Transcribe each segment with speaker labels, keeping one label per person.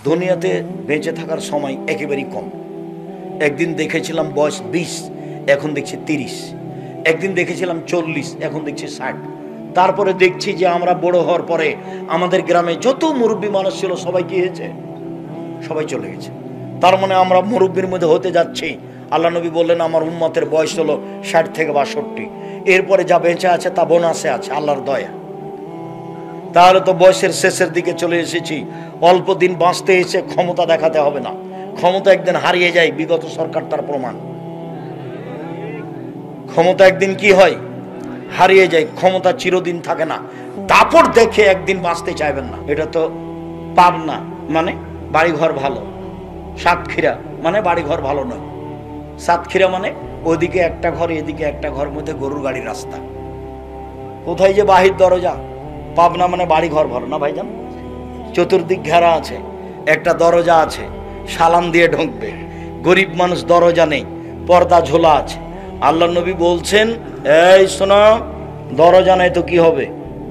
Speaker 1: দুনিয়াতে বেঁচে থাকার সময় একেবারেই কম। একদিন দেখেছিলাম বয়স 20, এখন দেখছি 30। একদিন দেখেছিলাম 40, এখন দেখছি 60। তারপরে দেখছি যে আমরা বড় হওয়ার পরে আমাদের গ্রামে যত মুরব্বী মানুষ ছিল সবাই কি হয়েছে? সবাই চলে গেছে। তার মানে আমরা মুরব্বীর মধ্যে হতে যাচ্ছি। আল্লাহ নবী বললেন আমার উম্মতের বয়স হলো 60 থেকে 62। এরপরে যা বেঁচে আছে তা বোনাসে আছে, আল্লাহর দয়া। তাহলে তো বয়সের শেষের দিকে চলে এসেছি। অল্প দিন বাঁচতে এসে ক্ষমতা দেখাতে হবে না। ক্ষমতা একদিন হারিয়ে যায়, বিগত সরকার তার প্রমাণ। ক্ষমতা একদিন কি হয়? হারিয়ে যায়। ক্ষমতা চিরদিন থাকে না। দাপট দেখে একদিন বাঁচতে চাইবেন না। এটা তো পাবনা মানে বাড়িঘর ভালো, সাতক্ষীরা মানে বাড়িঘর ভালো নয়। সাতক্ষীরা মানে ওদিকে একটা ঘর এদিকে একটা ঘর, মধ্যে গরুর গাড়ির রাস্তা। কোথায় যে বাহির দরজা? পাবনা মানে বাড়ি ঘর ভালো না ভাইজান। চতুর্দিক ঘেরা আছে, একটা দরজা আছে, সালাম দিয়ে ঢুকবে। গরিব মানুষ, দরজা নেই, পর্দা ঝোলা আছে। আল্লাহ নবী বলছেন এই শোনো, দরজা নেই তো কি হবে?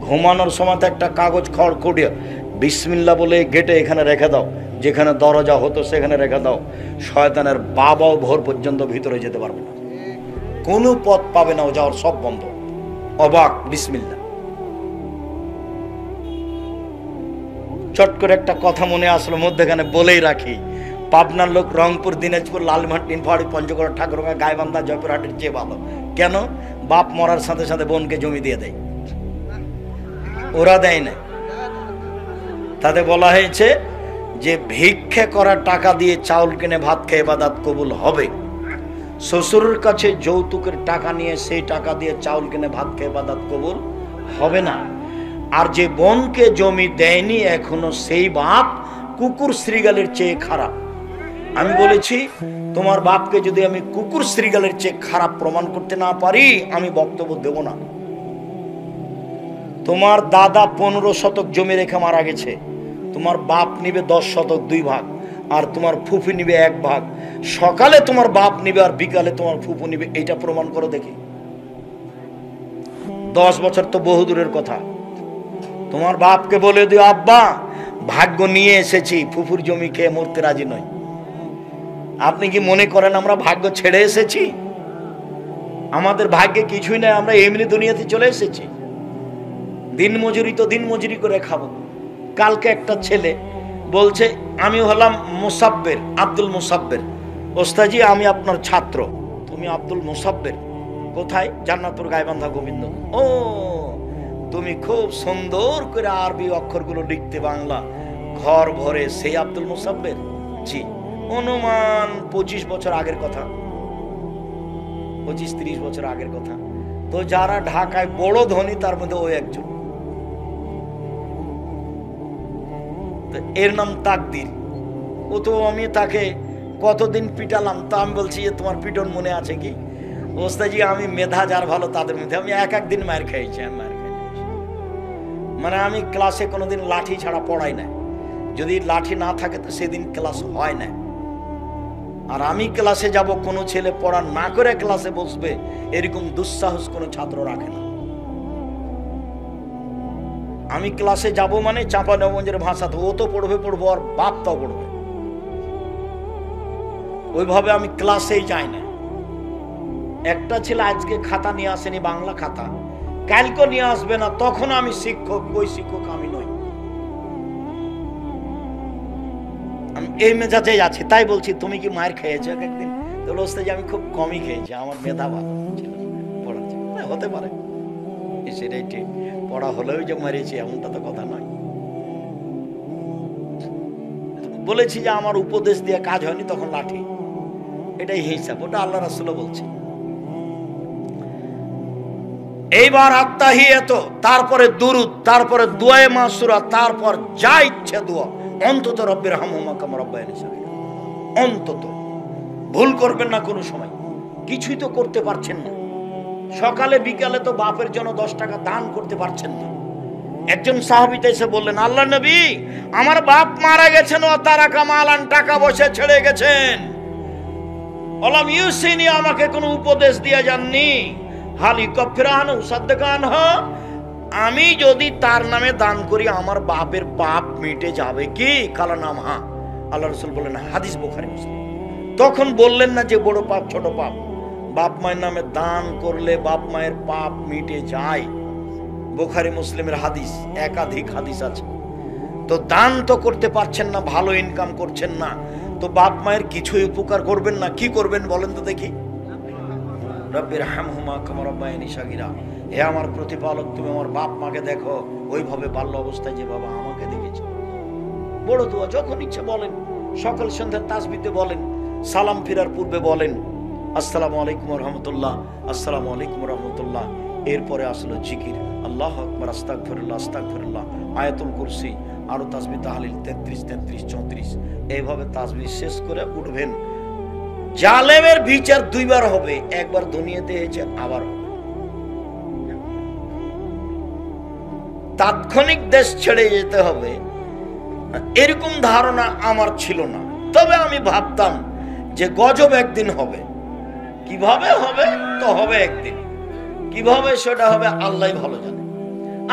Speaker 1: ঘুমানোর সময় তো একটা কাগজ খড়খড়িয়ে বিসমিল্লাহ বলে গেটে এখানে রেখে দাও, যেখানে দরজা হতো সেখানে রেখে দাও। শয়তানের বাবাও ভোর পর্যন্ত ভিতরে যেতে পারবে না, কোনো পথ পাবে না, ও যাওয়ার সব বন্ধ। অবাক, বিসমিল্লাহ। চট করে একটা কথা মনে আসলো, মধ্যেখানে বলেই রাখি। পাবনার লোক রংপুর, দিনাজপুর, লালমাটি, নীলফামারী, পঞ্চগড়, ঠাকুরগাঁ, গাইবান্ধা, জয়পুরহাটের চেয়ে ভালো। কেন? বাপ মরার সাথে সাথে বোনকে জমি দিয়ে দেয়, ওরা দেয় না। তাতে বলা হয়েছে যে ভিক্ষে করা টাকা দিয়ে চাউল কিনে ভাত খেয়ে ইবাদত কবুল হবে। শ্বশুরের কাছে যৌতুকের টাকা নিয়ে সেই টাকা দিয়ে চাউল কিনে ভাত খেয়ে ইবাদত কবুল হবে না। আর যে বোনকে জমি দেয়নি এখনো, সেই বাপ কুকুর শ্রীগালের চেয়ে খারাপ। আমি বলেছি তোমার বাপকে যদি আমি কুকুর শ্রীগালের চেয়ে খারাপ প্রমাণ করতে না পারি, আমি বক্তব্য দেব না। তোমার দাদা 15 শতক জমি রেখে মারা গেছে, তোমার বাপ নিবে 10 শতক 2 ভাগ, আর তোমার ফুফু নিবে 1 ভাগ। সকালে তোমার বাপ নিবে আর বিকালে তোমার ফুফু নিবে, এটা প্রমাণ করো দেখি। 10 বছর তো বহু দূরের কথা। তোমার বাপকে বলে দিও আব্বা ভাগ্য নিয়ে এসেছি, ফুফুর জমি খেয়ে মরতে রাজি নয়। আপনি কি মনে করেন আমরা ভাগ্য ছেড়ে এসেছি? আমাদের ভাগ্যে কিছুই নাই, আমরা এমনি দুনিয়াতে চলে এসেছি। দিনমজুরি তো দিনমজুরি করে খাবো। কালকে একটা ছেলে বলছে আমি হলাম মুসাব্বের, আব্দুল মুসাব্বের। ওস্তাজি আমি আপনার ছাত্র। তুমি আব্দুল মুসাব্বের? কোথায়? জান্নাতুল গাইবান্ধা গোবিন্দ। ও, তুমি খুব সুন্দর করে আরবি অক্ষরগুলো লিখতে বাংলা, ঘর ভরে, সেই আব্দুল মুসাব্বের? জি। অনুমান 25 বছর আগের কথা, 25-30 বছর আগের কথা। তো যারা ঢাকায় বড় ধনী তার মধ্যে ও একজন। এর নাম তাকদির। ও তো আমি তাকে কতদিন পিটালাম, তা আমি বলছি যে তোমার পিটন মনে আছে কি? ওস্তাজি আমি মেধা যার ভালো তাদের মধ্যে, আমি এক দিন মার খাইছি। আমি মার খাই মানে আমি ক্লাসে কোনোদিন লাঠি ছাড়া পড়াই না। যদি লাঠি না থাকে তো সেদিন ক্লাস হয় না। আর আমি ক্লাসে যাব, কোনো ছেলে পড়া না করে ক্লাসে বসবে, এরকম দুঃসাহস কোনো ছাত্র রাখে না। আমি ক্লাসে যাব মানে চাঁপানগঞ্জের ভাষাতে, ও তো পড়বে পড়বো আর বাপটাও পড়বে, ওইভাবে আমি ক্লাসেই যাই না। একটা ছেলে আজকে খাতা নিয়ে আসেনি, বাংলা খাতা, কালকে নিয়ে আসবে না, তখন আমি শিক্ষক। ওই শিক্ষক আমি নই। আমি এই মেজাজে যাচ্ছি, তাই বলছি তুমি কি মায়ের খেয়েছো একদিন? তো বলছে যে আমি খুব কমই খেয়েছি, আমার মেধা ভালো ছিল, পড়ার ছিল। হতে পারে, সেটাই ঠিক। পড়া হলেও যে মারিয়েছি এমনটা তো কথা নয়। বলেছি যে আমার উপদেশ দিয়ে কাজ হয়নি, তখন লাঠি, এটাই হিসাব। ওটা আল্লাহ রাসূল বলছে। এইবার আত্তাহিয়াত, তারপরে দুরুদ, তারপরে দুআয়ে মাসুরা, তারপর যা ইচ্ছে দোয়া। অন্তত রব্বির হামহুমা কামা রাব্বায়ানি সগীরা। অন্তত ভুল করবেন না কোনো সময়। কিছুই তো করতে পারছেন না, সকালে বিকালে তো বাপের জন্য 10 টাকা দান করতে পারছেন না। একজন সাহাবী এসে বললেন আল্লাহ নবী আমার বাপ মারা গেছেন, ও তারা কামালান, টাকা পয়সা ছেড়ে গেছেন, ওলাম ইউসিনি, আমাকে কোনো উপদেশ দিয়ে যাননি। হালি কফিরান সাদ্দাকান, আমি যদি তার নামে দান করি আমার বাপের পাপ মিটে যাবে কি? কালা নাম হ্যাঁ। আল্লাহ রাসূল বললেন হাদিস বুখারী মুসলিম। তখন বললেন না যে বড় পাপ ছোট পাপ, বাপ মায়ের নামে দান করলে বাপ মায়ের পাপ মিটে যায়। বুখারী মুসলিমের হাদিস, একাধিক হাদিস আছে। তো দান তো করতে পারছেন না, ভালো ইনকাম করছেন না, তো বাপ মায়ের কিছুই উপকার করবেন না, কি করবেন বলেন তো দেখি? রব্বির হামহুমা কামা রাব্বায়ানি সাগীরা, হে আমার প্রতিপালক তুমি আমার বাপ মাকে দেখো ওইভাবে বাল্য অবস্থায় যেভাবে আমাকে দেখেছো। বড় দোয়া যখন ইচ্ছে বলেন, সকাল সন্ধ্যা তাসবিহতে বলেন, সালাম ফেরার পূর্বে বলেন আসসালামু আলাইকুম ওয়া রাহমাতুল্লাহ, আসসালামু আলাইকুম ওয়া রাহমাতুল্লাহ। এরপরে আসলো জিকির, আল্লাহু আকবার, আস্তাগফিরুল্লাহ, আস্তাগফিরুল্লাহ, আয়াতুল কুরসি, আরো তাসবিহ তাহলিল 33 33 34, এইভাবে তাসবিহ শেষ করে উঠবেন। জালেমের বিচার দুইবার হবে, একবার দুনিয়াতে হয়েছে, আবার হবে। তাৎক্ষণিক দেশ ছেড়ে যেতে হবে এরকম ধারণা আমার ছিল না, তবে আমি ভাবতাম যে গজব একদিন হবে। কিভাবে হবে? তো হবে একদিন, কিভাবে সেটা হবে আল্লাহ ভালো জানে।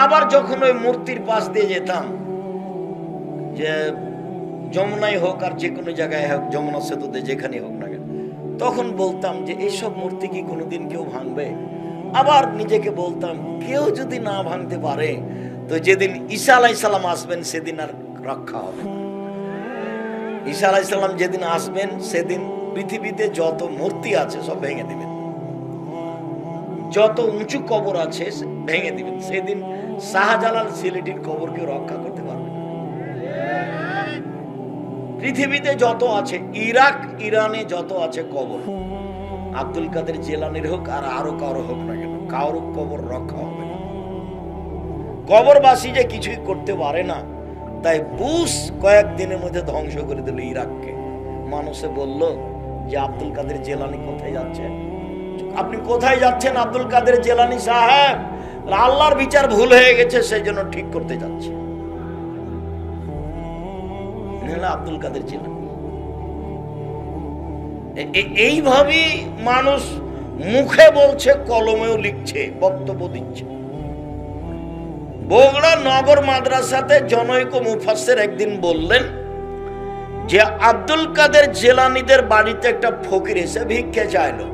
Speaker 1: আবার যখন ওই মূর্তির পাশ দিয়ে যেতাম, যে যমুনায় হোক আর যে কোনো জায়গায় হোক, যমুনা সেতুতে যেখানে হোক না কেন, তখন বলতাম যে এইসব মূর্তি কি কোনোদিন কেউ ভাঙবে? আবার নিজেকে বলতাম কেউ যদি না ভাঙতে পারে তো যেদিন ঈসা আলাইহিস সালাম আসবেন সেদিন আর রক্ষা হবে না। ঈসা আলাইহিস সালাম যেদিন আসবেন সেদিন পৃথিবীতে যত মূর্তি আছে সব ভেঙে দিবেন, যত উঁচু কবর আছে ভেঙে দিবেন। সেদিন শাহজালাল সিলেটির কবরকে রক্ষা করতে পারবে না। পৃথিবীতে যত আছে, ইরাক ইরানে যত আছে কবর, আব্দুল কাদের জিলানীর হোক আর আরো কারো হোক না কেন, কারো কবর রক্ষা হবে না। কবরবাসী যে কিছুই করতে পারে না, তাই বুশ কয়েকদিনের মধ্যে ধ্বংস করে দিল ইরাককে। মানুষে বলল যে আব্দুল কাদের জিলানী কোথায় যাচ্ছেন? আপনি কোথায় যাচ্ছেন আব্দুল কাদের জিলানী সাহেব? আল্লাহর বিচার ভুল হয়ে গেছে, সেই জন্য ঠিক করতে যাচ্ছে। আব্দুল কাদের জিলানী এইভাবেই মানুষ মুখে বলছে, কলমেও লিখছে, বক্তব্য দিচ্ছে। বগুড়া নগর মাদ্রাসাতে জনৈক মুফাসসির একদিন বললেন যে আব্দুল কাদের জিলানীদের বাড়িতে একটা ফকির এসে ভিক্ষে চাইলো,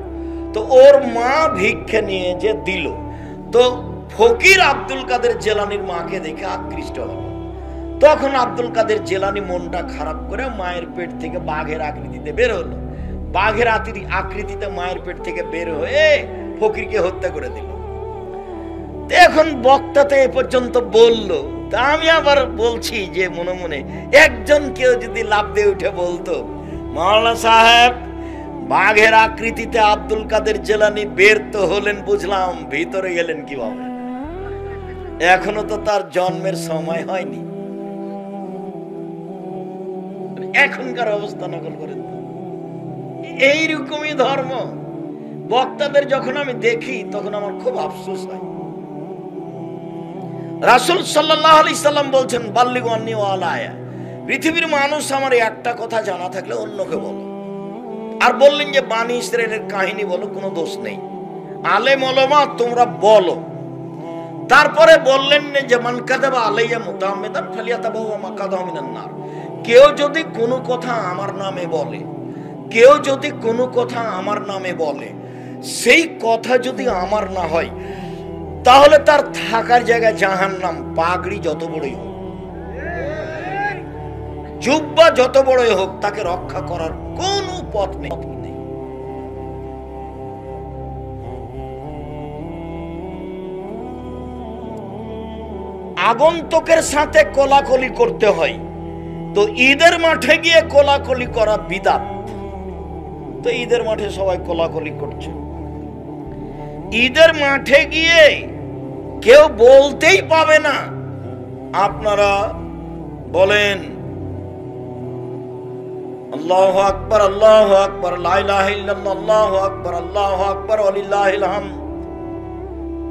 Speaker 1: তো ওর মা ভিক্ষে নিয়ে যে দিল, তো ফকির আব্দুল কাদের জিলানীর মাকে দেখে আকৃষ্ট হলো। তখন আব্দুল কাদের জিলানী মনটা খারাপ করে মায়ের পেট থেকে বাঘের আকৃতিতে বের হলো। বাঘের আকৃতিতে মায়ের পেট থেকে বের হয়ে ফকিরকে হত্যা করে দিল। এখন বক্তাতে এ পর্যন্ত বলল, তা আমি আবার বলছি যে মনে মনে একজন কেউ যদি লাফ দিয়ে উঠে বলতো, মাওলানা সাহেব বাঘের আকৃতিতে আব্দুল কাদের জিলানী বের তো হলেন বুঝলাম, ভিতরে গেলেন কিভাবে? এখনো তো তার জন্মের সময় হয়নি। এখনকার অবস্থা নকল করেন। এইরকমই ধর্ম। বক্তাদের যখন আমি দেখি তখন আমার খুব আফসোস হয়। রাসূল সাল্লাল্লাহু আলাইহি সাল্লাম বলছেন, বাল্লিগু আন্নী ওয়ালা আয়া, পৃথিবীর মানুষ আমার একটা কথা জানা থাকলে অন্যকে বলো। আর বললেন যে বানি ইসরায়েলের কাহিনী বলো, কোনো দোষ নেই, আলেম ওলামা তোমরা বলো। তারপরে বললেন যে মান কাযাবা আলাইয়া মুতাআম্মিদান ফালিয়াতাবাওয়া মাকাদাহু মিনান নার, কেউ যদি কোনো কথা আমার নামে বলে, কেউ যদি কোনো কথা আমার নামে বলে, সেই কথা যদি আমার না হয় তাহলে তার থাকার জায়গায় জাহান্নাম। পাগড়ি যত বড়ই হোক, জুব্বা যত বড়ই হোক, তাকে রক্ষা করার কোনো পথ নেই। আগন্তুকের সাথে কোলাকুলি করতে হয়, তো ঈদের মাঠে গিয়ে কোলাকুলি করা বিদআত। তো ঈদের মাঠে সবাই কোলাকুলি করছে, ঈদের মাঠে গিয়ে কেউ বলতেই পাবে না আপনারা বলেন আল্লাহু আকবার, আল্লাহু আকবার, লা ইলাহা ইল্লাল্লাহ, আল্লাহু আকবার, আল্লাহু আকবার, ওয়ালিল্লাহিল হামদ।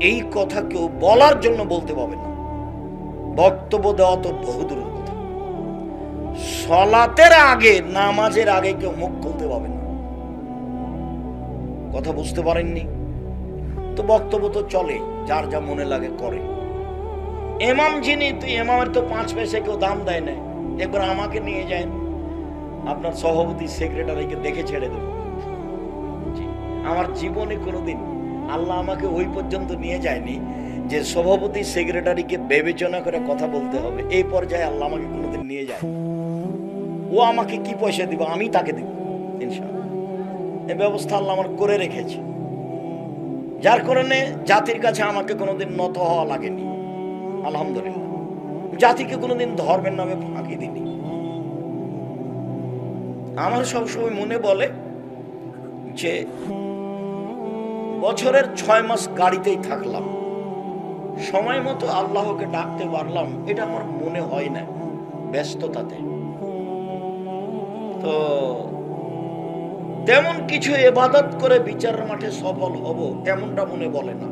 Speaker 1: এই কথা কেউ বলার জন্য বলতে পাবে না। বক্তব্য দেওয়া তো বহুদূরের কথা। সালাতের আগে, নামাজের আগে কেউ মুখ খুলতে পাবে না। কথা বুঝতে পারেননি? তো বক্তব্য তো চলে, যার যা মনে লাগে করে। এমাম যিনি, তুই এমামের তো 5 পয়সা কেউ দাম দেয় না। একবার আমাকে নিয়ে যায়, আপনার সভাপতি সেক্রেটারিকে দেখে ছেড়ে দেব। আমার জীবনে কোনোদিন আল্লাহ আমাকে ওই পর্যন্ত নিয়ে যায়নি যে সভাপতি সেক্রেটারিকে বিবেচনা করে কথা বলতে হবে, এই পর্যায়ে আল্লাহ আমাকে কোনোদিন নিয়ে যায়। ও আমাকে কি পয়সা দিব, আমি তাকে দিব ইনশাআল্লাহ। এই ব্যবস্থা আল্লাহ আমার করে রেখেছে, যার কারণে জাতির কাছে আমাকে কোনোদিন নত হওয়া লাগেনি। আলহামদুলিল্লাহ, জাতিকে কোনোদিন ধর্মের নামে ফাঁকি দিইনি। আমার সবসময় মনে বলে যে বছরের 6 মাস গাড়িতেই থাকলাম, সময় মতো আল্লাহকে ডাকতে পারলাম, এটা আমার মনে হয় না ব্যস্ততাতে। তো তেমন কিছু ইবাদত করে বিচারের মাঠে সফল হব তেমনটা মনে বলে না।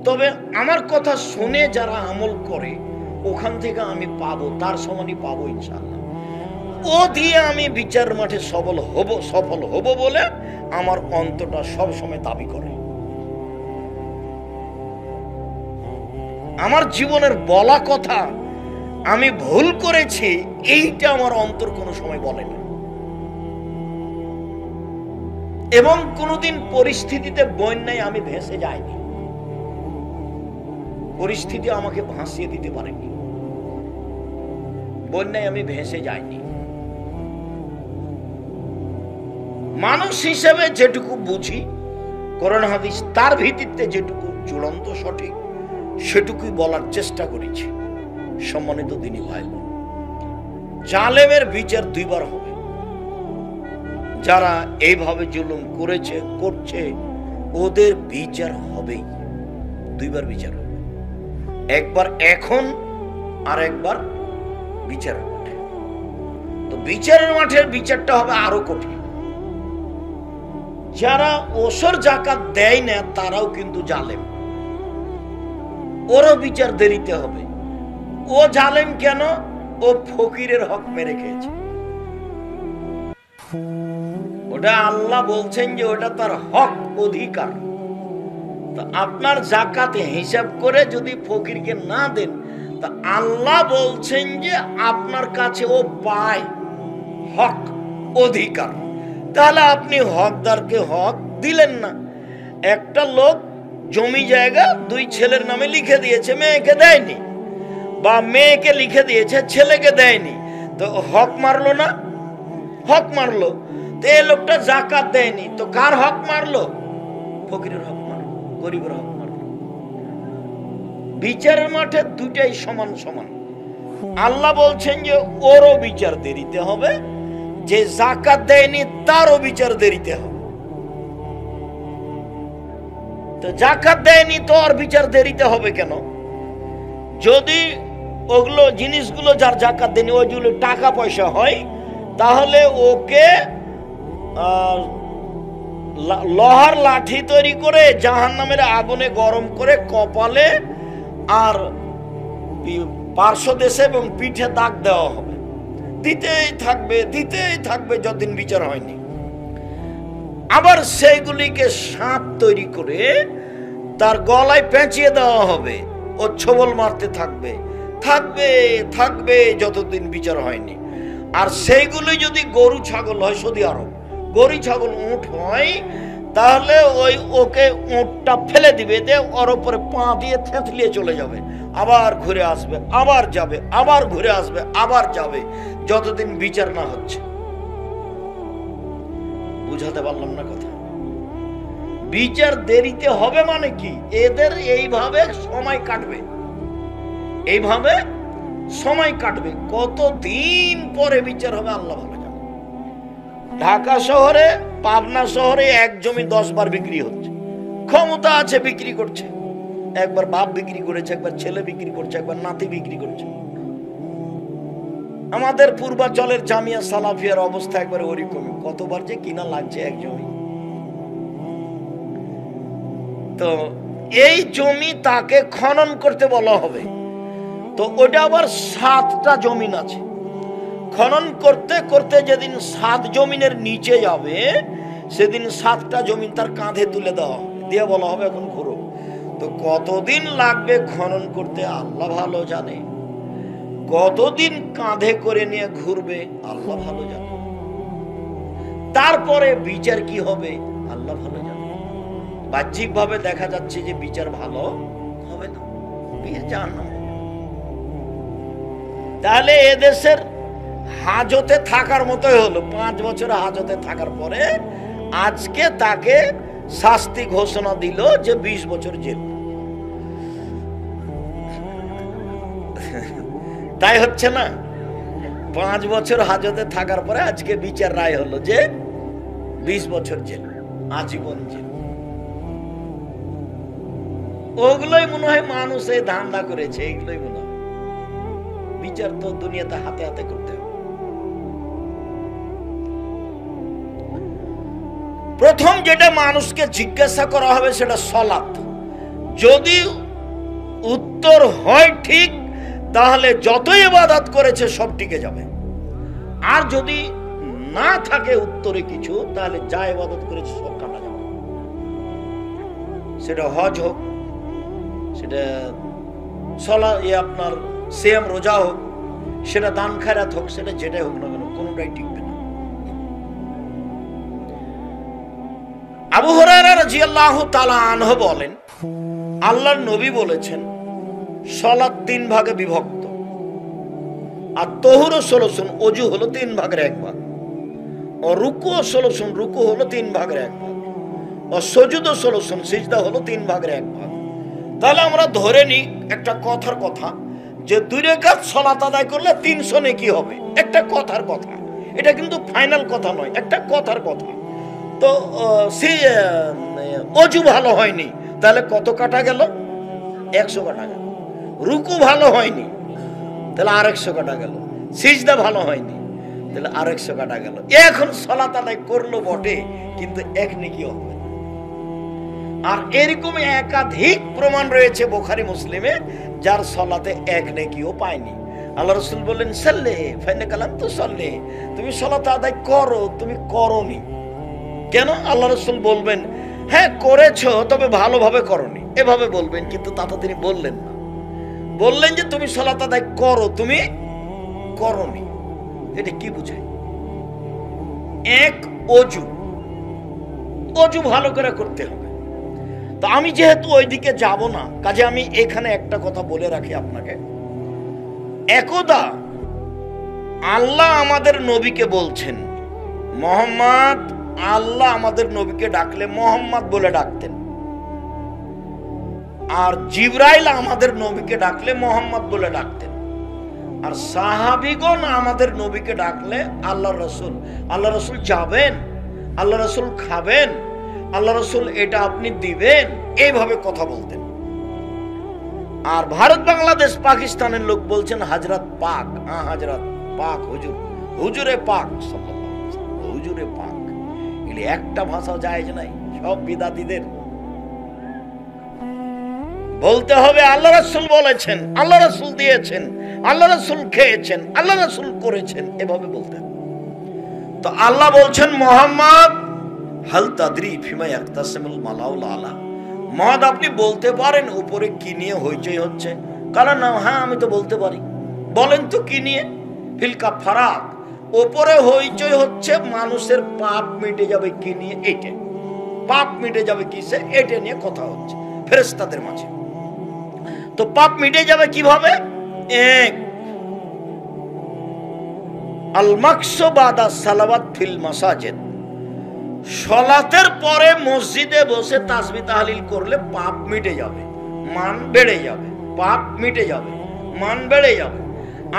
Speaker 1: তবে আমার কথা শুনে যারা আমল করে ওখান থেকে আমি পাবো, তার সমানই পাবো ইনশাআল্লাহ। ও দিয়ে আমি বিচার মাঠে সফল হব বলে আমার অন্তরটা সব সময় দাবি করে। আমার জীবনের বলা কথা আমি ভুল করেছি এইটা আমার অন্তর কোনো সময় বলে না। এবং কোনোদিন পরিস্থিতিতে বন্যায় আমি ভেসে যাইনি, পরিস্থিতি আমাকে ভাসিয়ে দিতে পারেনি, বন্যায় আমি ভেসে যাইনি। মানুষ হিসেবে যেটুকু বুঝি কোরআন হাদিস তার ভিত্তিতে যেটুকু চূড়ান্ত সঠিক সেটুকুই বলার চেষ্টা করেছি। সম্মানিত দিনী ভাই, জালেমের বিচার দুইবার হবে। যারা এইভাবে জুলুম করেছে করছে ওদের বিচার হবেই, দুইবার বিচার হবে, একবার এখন আর একবার বিচারের মাঠে। তো বিচারের মাঠের বিচারটা হবে আরো কঠিন। যারা ওসর জাকাত দেয় না তারাও কিন্তু জালেম, ওরও বিচার দেরিতে হবে। ও জালেম কেন? ও ফকিরের হক মেরে খেয়েছে। ওটা আল্লাহ বলছেন যে ওটা তার হক, অধিকার। তো আপনার জাকাতে হিসাব করে যদি ফকিরকে না দেন তা আল্লাহ বলছেন যে আপনার কাছে ও পায় হক, অধিকার। তাহলে আপনি হকদারকে হক দিলেন না। একটা লোক জমি জায়গা 2 ছেলের নামে লিখে দিয়েছে, মেয়েকে দেয়নি, বা মেয়েকে লিখে দিয়েছে ছেলেকে দেয়নি, তো হক মারলো না? হক মারলো। তো এই লোকটা জাকাত দেয়নি, তো কার হক মারলো? ফকিরের হক মারলো, গরিবের হক মারলো। বিচারের মাঠে দুটাই সমান সমান। আল্লাহ বলছেন যে ওরও বিচার দেরিতে হবে, যে জাকাত দেয়নি তারও বিচার দেরিতে হবে। তো জাকাত দেয়নি তো আর বিচার দেরিতে হবে কেন? যদি ওগুলো জিনিসগুলো যার জাকাত দেয়নি ওইগুলো টাকা পয়সা হয়, তাহলে ওকে লোহার লাঠি তৈরি করে জাহান্নামের আগুনে গরম করে কপালে আর পার্শ্বদেশে এবং পিঠে দাগ দেওয়া হবে, দিতেই থাকবে যতদিন বিচার হয়নি। আবার সেইগুলিকে সাপ তৈরি করে তার গলায় পেঁচিয়ে দেওয়া হবে, ও ছবল মারতে থাকবে যতদিন বিচার হয়নি। আর সেইগুলি যদি গরু ছাগল হয়, সৌদি আরব গরু ছাগল উট হয়, তাহলে ওকে উটটা ফেলে দিবে, ওর উপরে পা দিয়ে থেঁতলিয়ে চলে যাবে, আবার ঘুরে আসবে, আবার যাবে, আবার ঘুরে আসবে, আবার যাবে, যতদিন বিচার না হচ্ছে। বুঝাতে পারলাম না কথা? বিচার দেরিতে হবে মানে কি? এদের এইভাবে সময় কাটবে, কতদিন পরে বিচার হবে আল্লাহ ভালো জানে। ঢাকা শহরে, পাবনা শহরে এক জমি 10 বার বিক্রি হচ্ছে, ক্ষমতা আছে বিক্রি করছে। একবার বাপ বিক্রি করেছে, একবার ছেলে বিক্রি করছে, একবার নাতি বিক্রি করছে। আমাদের পূর্বাঞ্চলের জামিয়া সালাফিয়ার অবস্থা একবার ওরকমই, কতবার যে কিনা লাগছে এক জমি। তো এই জমি তাকে খনন করতে বলা হবে, তো ওটা আবার 7টা জমিন আছে। খনন করতে করতে যেদিন 7 জমিনের নিচে যাবে, সেদিন 7টা জমিন তার কাঁধে তুলে দেওয়া হবে, দিয়ে বলা হবে এখন ঘুরো। তো কতদিন লাগবে খনন করতে আল্লাহ ভালো জানে, কতদিন কাঁধে করে নিয়ে ঘুরবে আল্লাহ ভালো জানে। তারপরে বিচার কি হবে আল্লাহ ভালো জানে। বাহ্যিক ভাবে দেখা যাচ্ছে যে বিচার ভালো হবে না, জাহান্নাম। তাহলে এদেশের হাজতে থাকার মতোই হলো। 5 বছর হাজতে থাকার পরে আজকে তাকে শাস্তি ঘোষণা দিল যে 20 বছর জেল। তাই হচ্ছে না? 5 বছর হাজতে থাকার পরে আজকে বিচার রায় হলো যে 20 বছর জেল, আজীবন জেল। ওগুলোই মনে হয় মানুষ এই ধান্দা করেছে, এগুলোই মনে হয়। বিচার তো দুনিয়াতে হাতে হাতে করতে হবে। প্রথম যেটা মানুষকে জিজ্ঞাসা করা হবে সেটা সালাত। যদি উত্তর হয় ঠিক, তাহলে যতই ইবাদত করেছে সব টিকে যাবে। আর যদি না থাকে উত্তরে কিছু, তাহলে যা ইবাদত করেছে সব কাটা যাবে। সেটা হজ হোক, সেটা আপনার সিয়াম রোজা হোক, সেটা দান খায়রাত হোক, সেটা যেটাই হোক না কেন, কোনোটাই টিকবে না। আবু হুরায়রা রাদিয়াল্লাহু তাআলা আনহু বলেন, আল্লাহর নবী বলেছেন সালাত 3 ভাগে বিভক্ত। আর তহুর 16 অজু হলো 3 ভাগের 1 ভাগ, ও রুকু 16 রুকু হলো 3 ভাগের 1 ভাগ, ও সুজুদ 16 সিজদা হলো 3 ভাগের 1 ভাগ। তাহলে আমরা ধরে নিই একটা কথার কথা যে 2 রাকাত সালাত আদায় করলে 300 নেকি হবে। একটা কথার কথা, এটা কিন্তু ফাইনাল কথা নয়, একটা কথার কথা। তো অজু ভালো হয়নি, তাহলে কত কাটা গেল? 100 কাটা গেল। রুকু ভালো হয়নি, তাহলে আর 100 কাটা গেল। সিজদা ভালো হয়নি, তাহলে আর 100 কাটা গেল। এখন সালাত আদায় করলো বটে, কিন্তু 1 নেকি হবে। আর এরকম একাধিক প্রমাণ রয়েছে বুখারী মুসলিমে, যার সালাতে 1 নেকিও পায়নি। আল্লাহ রাসূল বললেন, সাল্লি ফাইন্নাকা লাম তুসাল্লি, তুমি সালাত আদায় করো, তুমি করোনি কেন? আল্লাহ রাসূল বলবেন, হ্যাঁ করেছো, তবে ভালোভাবে করোনি, এভাবে বলবেন। কিন্তু তাতে তিনি বললেন না, বললেন যে তুমি সালাত আদায় করো, তুমি করোনি। এটা কি বুঝায়? এক, অজু, অজু ভালো করে করতে হবে। তো আমি যেহেতু ওইদিকে যাব না, কাজে আমি এখানে একটা কথা বলে রাখি আপনাকে। একদা আল্লাহ আমাদের নবীকে বলছেন, মুহাম্মদ, আল্লাহ আমাদের নবীকে ডাকলে মুহাম্মদ বলে ডাকতেন, আর জিবরাইল আমাদের নবীকে ডাকলে মুহাম্মদ বলে ডাকতেন। আর সাহাবীগণ আমাদের নবীকে ডাকলে আল্লাহ রাসূল, আল্লাহ রাসূল যাবেন, আল্লাহ রাসূল খাবেন, আল্লাহ রাসূল এটা আপনি দিবেন, এইভাবে কথা বলতেন। আর ভারত, বাংলাদেশ, পাকিস্তানের লোক বলছেন হযরত পাক, হযরত পাক, হুজুর, হুজুরে পাক, হুজুরে পাক। এগুলি একটা ভাষা জায়েজ নাই, সব বিদাতীদের। বলতে হবে আল্লাহ রাসূল বলেছেন, আল্লাহ রাসূল দিয়েছেন, আল্লাহ রাসূল খেয়েছেন, আল্লাহ রাসূল করেছেন, এভাবে বলতেন। তো আল্লাহ বলছেন, মুহাম্মদ হাল তাদরি ফিমা ইয়াকতাসিমুল মালাউল আলা, মহাদ আপনি বলতে পারেন উপরে কি নিয়ে হইচই হচ্ছে? কারণ না, হ্যাঁ আমি তো বলতে পারি। বলেন তো কি নিয়ে? ফিল কাফারাত, উপরে হইচই হচ্ছে মানুষের পাপ মিটে যাবে কি নিয়ে? এইটা পাপ মিটে যাবে কিসে, এটা নিয়ে কথা হচ্ছে ফেরেশতাদের মাঝে। তো পাপ মিটে যাবে কিভাবে? এক, আল মাকসু বাদা সালাওয়াত ফিল মাসাজিদ, সালাতের পরে মসজিদে বসে তাসবিহ তাহলিল করলে পাপ মিটে যাবে, মান বেড়ে যাবে, পাপ মিটে যাবে, মান বেড়ে যাবে।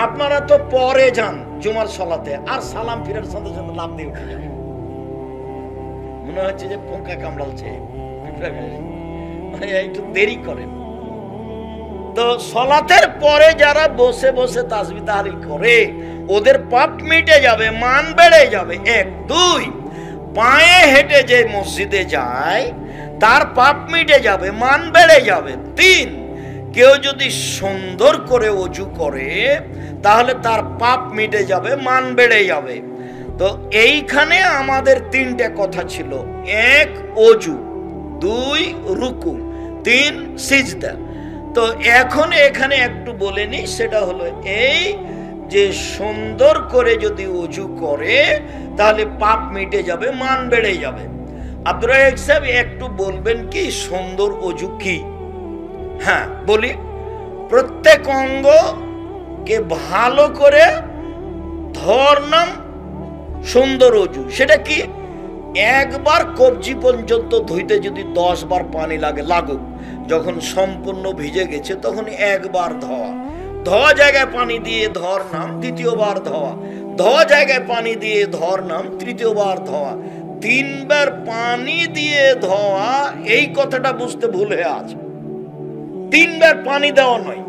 Speaker 1: আপনারা তো পরে যান জুমার সালাতে, আর সালাম ফিরার সাথে সাথে লাফ দিয়ে উঠে যান, মনে হচ্ছে যে পোকা কামড়ালছে, একটু দেরি করেন। তো সালাতের পরে যারা বসে বসে তাসবিহ তাহলিল করে ওদের পাপ মিটে যাবে, মান বেড়ে যাবে। 1, 2, পায়ে হেঁটে যে মসজিদে যায় তার পাপ মিটে যাবে, মান বেড়ে যাবে। 3, কেউ যদি সুন্দর করে ওযু করে তাহলে তার পাপ মিটে যাবে, মান বেড়ে যাবে। তো এইখানে আমাদের 3টে কথা ছিল। 1, ওযু, 2, রুকু, 3, সিজদা। তো এখন এখানে একটু বলে নি, সেটা হলো এই যে সুন্দর করে যদি ওযু করে তাহলে পাপ মিটে যাবে, মান বেড়ে যাবে। আব্দুর রাজ্জাক সাহেব একটু বলবেন কি সুন্দর অজু কি? হ্যাঁ বলি, প্রত্যেক অঙ্গকে ভালো করে ধরলাম সুন্দর অজু। সেটা কি? একবার কবজি পর্যন্ত ধুইতে যদি 10 বার পানি লাগে লাগুক, যখন সম্পূর্ণ ভিজে গেছে তখন একবার ধোয়া, ধোয়া জায়গায় পানি দিয়ে ধর নাম, দ্বিতীয়বার ধোয়া, ধোয়া জায়গায় পানি দিয়ে ধর নাম, তৃতীয়বার ধোয়া, 3 বার পানি দিয়ে ধোয়া। এই কথাটা বুঝতে ভুল হয়ে আছে। 3 বার পানি দেওয়া নয়,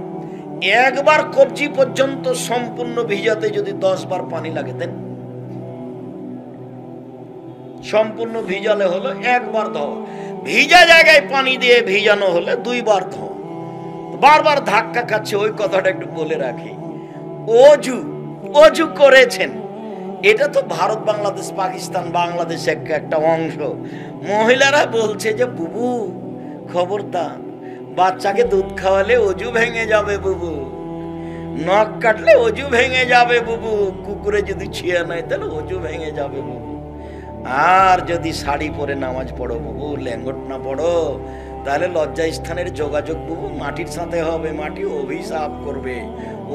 Speaker 1: একবার কবজি পর্যন্ত সম্পূর্ণ ভিজাতে যদি 10 বার পানি লাগে দেন, সম্পূর্ণ ভিজালে হলো একবার ধোয়া, ভিজা জায়গায় পানি দিয়ে ভিজানো হলে 2 বার ধোয়া। বারবার ধাক্কা খাচ্ছে, ওই কথাটা একটু বলে রাখি। অজু করেছেন, এটা তো ভারত বাংলাদেশ পাকিস্তান বাংলাদেশ একটা অংশ। মহিলারা বলছে যে বুবু খবরদার, বাচ্চাকে দুধ খাওয়ালে অজু ভেঙে যাবে বুবু, নখ কাটলে অজু ভেঙে যাবে বুবু, কুকুরে যদি ছিঁড়ে নেয় তাহলে অজু ভেঙে যাবে বুবু, আর যদি শাড়ি পরে নামাজ পড়ো বুবু, লেঙ্গট না পড়ো তাহলে লজ্জা স্থানের যোগাযোগ বুবু মাটির সাথে হবে, মাটি অভিশাপ করবে,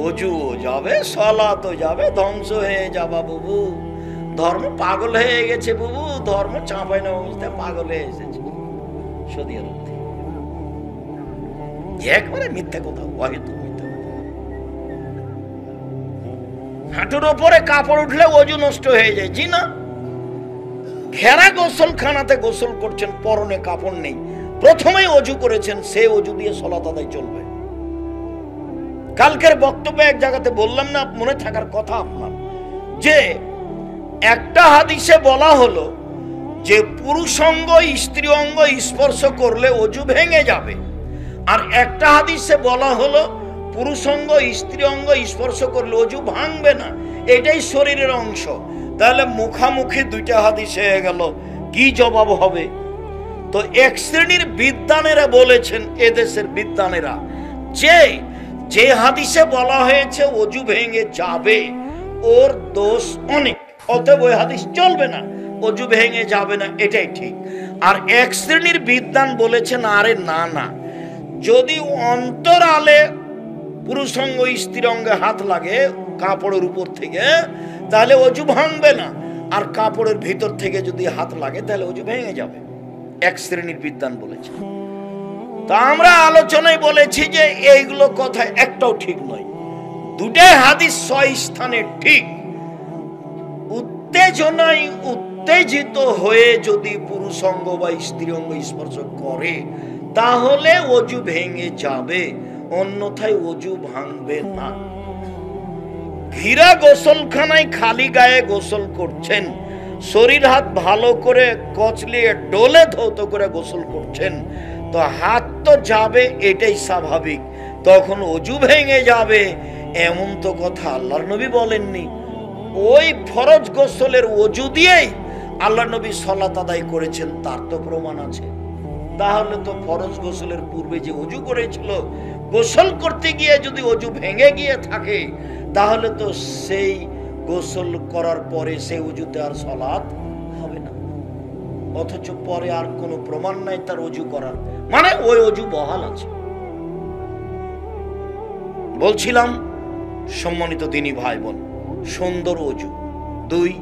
Speaker 1: অজু যাবে, সলাতো যাবে, ধ্বংস হয়ে যাবা বুবু। ধর্ম পাগল হয়ে গেছে বুবু, ধর্ম চাঁপাই না অবস্থায় পাগল হয়ে এসেছে। সদিয়া একবারে মিথ্যা কথা, অহেতুক মিথ্যা কথা। হাঁটুর ওপরে কাপড় উঠলে অজু নষ্ট হয়ে যায়, জি না। ঘেরা গোসলখানাতে গোসল করছেন, পরনে কাপড় নেই, প্রথমেই অজু করেছেন, সে অজু দিয়ে সালাত আদায় চলবে। কালকের বক্তব্যে এক জায়গাতে বললাম না, মনে থাকার কথা আপনার, যে একটা হাদিসে বলা হলো যে পুরুষ অঙ্গ স্ত্রী অঙ্গ স্পর্শ করলে অজু ভেঙে যাবে, আর একটা হাদিসে বলা হলো পুরুষ অঙ্গ স্ত্রী অঙ্গ স্পর্শ করলে অজু ভাঙবে না, এটাই শরীরের অংশ। তাহলে মুখামুখি 2টা হাদিস হয়ে গেল, কি জবাব হবে? তো এক শ্রেণীর বিদ্বানেরা বলেছেন, এদেশের বিদ্বানেরা, যে হাদিসে বলা হয়েছে অজু ভেঙে যাবে ওর দোষ অনেক, অতএব ওই হাদিস চলবে না, অজু ভেঙে যাবে না, এটাই ঠিক। আর এক শ্রেণীর বিদ্বান বলেছেন আরে না না, যদি অন্তরালে পুরুষ অঙ্গ স্ত্রী অঙ্গে হাত লাগে কাপড়ের উপর থেকে তাহলে অজু ভাঙবে না, আর কাপড়ের ভিতর থেকে যদি হাত লাগে তাহলে অজু ভেঙে যাবে, এক শ্রেণীর বিদ্বান বলেছে। তা আমরা আলোচনায় বলেছি যে এইগুলো কথা একটাও ঠিক নয়, 2টাই হাদিস 6 স্থানে ঠিক। উত্তেজনায় উত্তেজিত হয়ে যদি পুরুষ অঙ্গ বা স্ত্রী অঙ্গ স্পর্শ করে তাহলে অজু ভেঙে যাবে, অন্যথায় অজু ভাঙবে না। ঘিরা গোসলখানায় খালি গায়ে গোসল করছেন, শরীর হাত ভালো করে কচলিয়ে ডোলে ধৌত করে গোসল করছেন, তো হাত তো যাবে, এটাই স্বাভাবিক, তখন অজু ভেঙে যাবে এমন তো কথা আল্লাহর নবী বলেননি। ওই ফরজ গোসলের অজু দিয়েই আল্লাহর নবী সালাত আদায় করেছেন, তার তো প্রমাণ আছে। তাহলে তো ফরজ গোসলের পূর্বে যে অজু করেছিল, গোসল করতে গিয়ে যদি অজু ভেঙে গিয়ে থাকে তাহলে তো সেই গোসল করার পরে সেই অজুতে আর সালাত হবে না, অথচ পরে আর কোনো প্রমাণ নাই তার অজু করার, মানে ওই অজু বহাল আছে। বলছিলাম সম্মানিত দিনী ভাই বোন, সুন্দর অজু, 2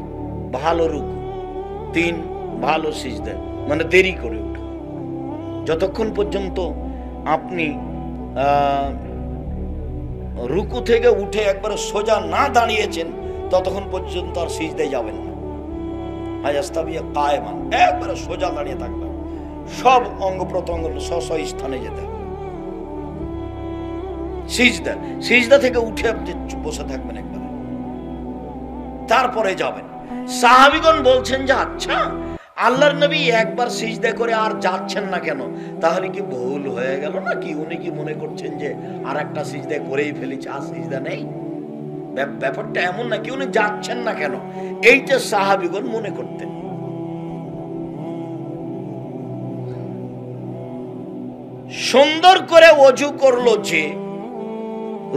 Speaker 1: ভালো রুকু, 3 ভালো সিজদা, মানে দেরি করে ওঠা। যতক্ষণ পর্যন্ত আপনি রুকু থেকে উঠে একবারে সোজা না দাঁড়িয়েছেন ততক্ষণ পর্যন্ত আর সিজদায় যাবেন না। হায়াস্তাবিয়া কায়মান, একবারে সোজা দাঁড়িয়ে থাকবেন, সব অঙ্গ প্রত্যঙ্গ স্ব স্থানে যেতে হবে। সিজদা থেকে উঠে আপনি বসে থাকবেন একবারে, তারপরে যাবেন। সাহাবীগণ বলছেন যে আচ্ছা আল্লাহর নবী একবার সিজদা করে আর যাচ্ছেন না কেন, তাহলে কি ভুল হয়ে গেল নাকি? উনি কি মনে করছেন যে আর একটা সিজদা করেই ফেলেছে, আর সিজদা নেই? ব্যাপারটা এমন নাকি, উনি যাচ্ছেন না কেন, এইটা সাহাবীগণ মনে করতেন। সুন্দর করে ওযু করলো, যে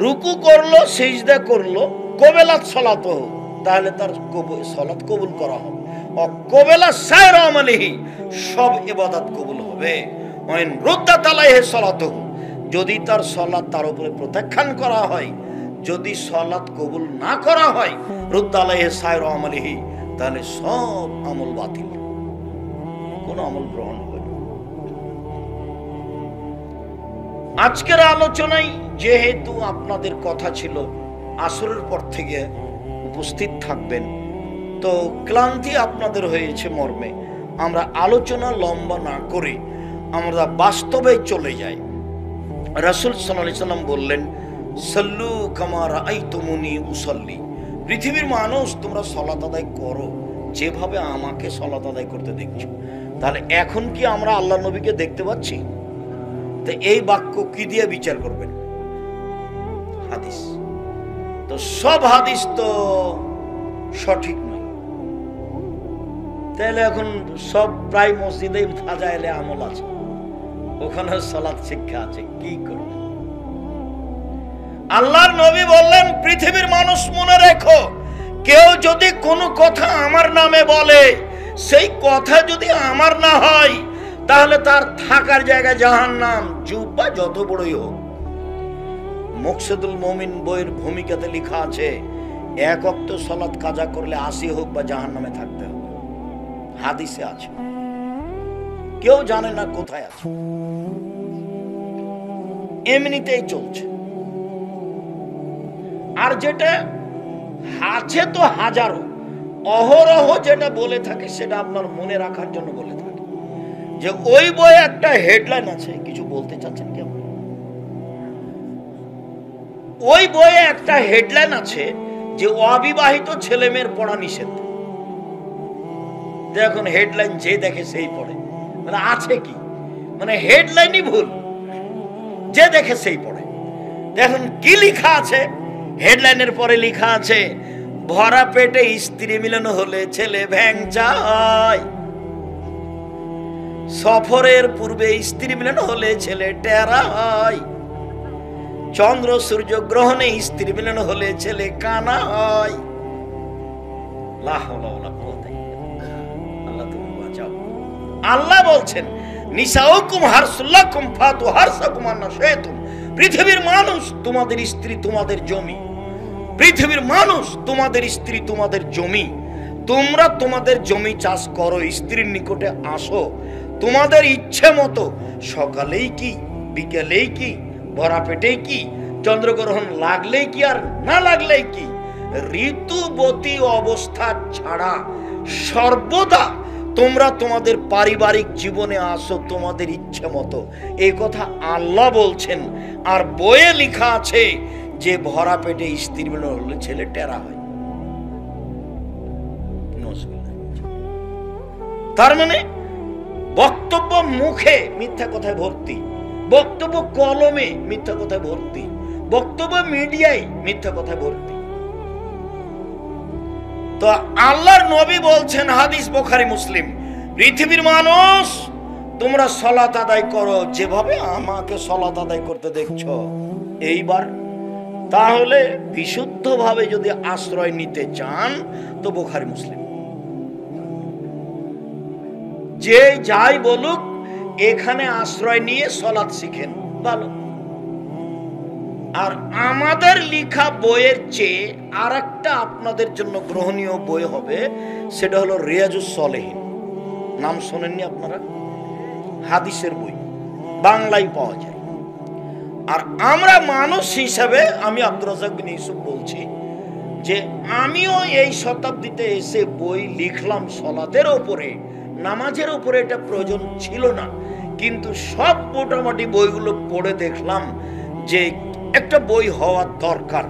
Speaker 1: রুকু করলো, সিজদা করলো, কবেলাত সালাত তাহলে তার সালাত কবুল করা হবে। অকবেলা সায়রা আমালিহি, সব ইবাদত কবুল হবে। ওয়াইন রুদ্দাত আলাইহি সালাতুহু, যদি তার সালাত তার উপরে প্রত্যাখ্যান করা হয়, যদি সালাত কবুল না করা হয়, রুদ্দা আলাইহি সায়রা আমালিহি, তাহলে সব আমল বাতিল, কোন আমল গ্রহণ হবে না। আজকের আলোচনায় যেহেতু আপনাদের কথা ছিল আসরের পর থেকে উপস্থিত থাকবেন, তো ক্লান্তি আপনাদের হয়েছে মর্মে আমরা আলোচনা লম্বা না করে আমরা বাস্তবে চলে যাই। রাসূল সাল্লাল্লাহু আলাইহি সাল্লাম বললেন, সাল্লু কামা রাআইতুমুনি উসাল্লি, পৃথিবীর মানুষ তোমরা সালাত আদায় করো যেভাবে আমাকে সালাত আদায় করতে দেখছো। তাহলে এখন কি আমরা আল্লাহ নবীকে দেখতে পাচ্ছি? তো এই বাক্য কি দিয়ে বিচার করবেন? হাদিস। তো সব হাদিস তো সঠিক নয়, তাহলে এখন সব প্রায় মসজিদে ফাজাইলে আমল আছে, ওখানে সালাত শিক্ষা আছে, কি করবে? আল্লাহর নবী বললেন, পৃথিবীর মানুষ মনে রেখো, কেউ যদি কোনো কথা আমার নামে বলে, সেই কথা যদি আমার না হয়, তাহলে তার থাকার জায়গা জাহান্নাম, জুব্বা যত বড়ই হোক। মুকসিদুল মুমিন বইয়ের ভূমিকাতে লেখা আছে, এক ওয়াক্ত সালাত কাজা করলে ৮০ হোক বা জাহান্নামে থাকতে হবে, হাদিসে আছে, কেউ জানে না কোথায় আছে, এমনিতেই চলছে। আর যেটা আছে তো হাজারো, অহরহ যেটা বলে থাকে সেটা আপনার মনে রাখার জন্য বলে থাকে। যে ওই বইয়ে একটা হেডলাইন আছে, কিছু বলতে চাচ্ছেন কি? ওই বইয়ে একটা হেডলাইন আছে যে অবিবাহিত ছেলে মেয়ের পড়া নিষেধ। দেখুন, হেডলাইন যে দেখে সেই পড়ে, মানে আছে কি, মানে হেডলাইনই ভুল, যে দেখে সেই পড়ে। দেখুন কি লেখা আছে হেডলাইনের পরে, লেখা আছে, ভরা পেটে স্ত্রী মিলন হলে ছেলে ভ্যাংচা হয়, সফরের পূর্বে স্ত্রী মিলন হলে ছেলে টেরা হয়, চন্দ্র সূর্য গ্রহণে স্ত্রী মিলন হলে ছেলে কানা হয়। আল্লাহ তুমি বাঁচাও। আল্লাহ বলছেন, নিসাউকুম হারসুল্লাকুম ফাতু হারসাকুম আন্না শাইতুম, পৃথিবীর মানুষ তোমাদের স্ত্রী তোমাদের জমি, পৃথিবীর মানুষ তোমাদের স্ত্রী তোমাদের জমি, তোমরা তোমাদের জমি চাষ করো, স্ত্রীর নিকটে আসো তোমাদের ইচ্ছে মতো, সকালেই কি বিকেলেই কি ভরা পেটেই কি, চন্দ্রগ্রহণ লাগলেই কি আর না লাগলেই কি, ঋতুবতী অবস্থা ছাড়া সর্বদা তোমরা তোমাদের পারিবারিক জীবনে আসো তোমাদের ইচ্ছে মতো। এই কথা আল্লাহ বলছেন। আর বইয়ে লেখা আছে যে ভরা পেটে স্ত্রী মিলন হলে ছেলে টেরা হয়। তার মানে বক্তব্য মুখে মিথ্যা কথায় ভর্তি, বক্তব্য কলমে মিথ্যা কথায় ভর্তি, বক্তব্য মিডিয়ায় মিথ্যা কথায় ভর্তি। তো আল্লাহর নবী বলছেন, হাদিস বুখারী মুসলিম, পৃথিবীর মানুষ তোমরা সালাত আদায় করো যেভাবে আমাকে সালাত আদায় করতে দেখছো। এইবার তাহলে বিশুদ্ধভাবে যদি আশ্রয় নিতে চান তো বুখারী মুসলিম, যে যাই বলুক এখানে আশ্রয় নিয়ে সালাত শিখেন, ভালো। আর আমাদের লেখা বইয়ের চেয়ে আর একটা আপনাদের জন্য গ্রহণীয় বই হবে, সেটা হলো রিয়াজুস সলেহিন। নাম শোনেননি আপনারা? হাদিসের বই, বাংলায় পাওয়া যায়। আর আমরা মানুষ হিসাবে, আমি আব্দুর রাজ্জাক বিন ইউসুফ বলছি যে আমিও এই শতাব্দীতে এসে বই লিখলাম সালাতের ওপরে, নামাজের উপরে, এটা প্রয়োজন ছিল না, কিন্তু সব মোটামুটি বইগুলো পড়ে দেখলাম যে একটা বই হওয়ার দরকার।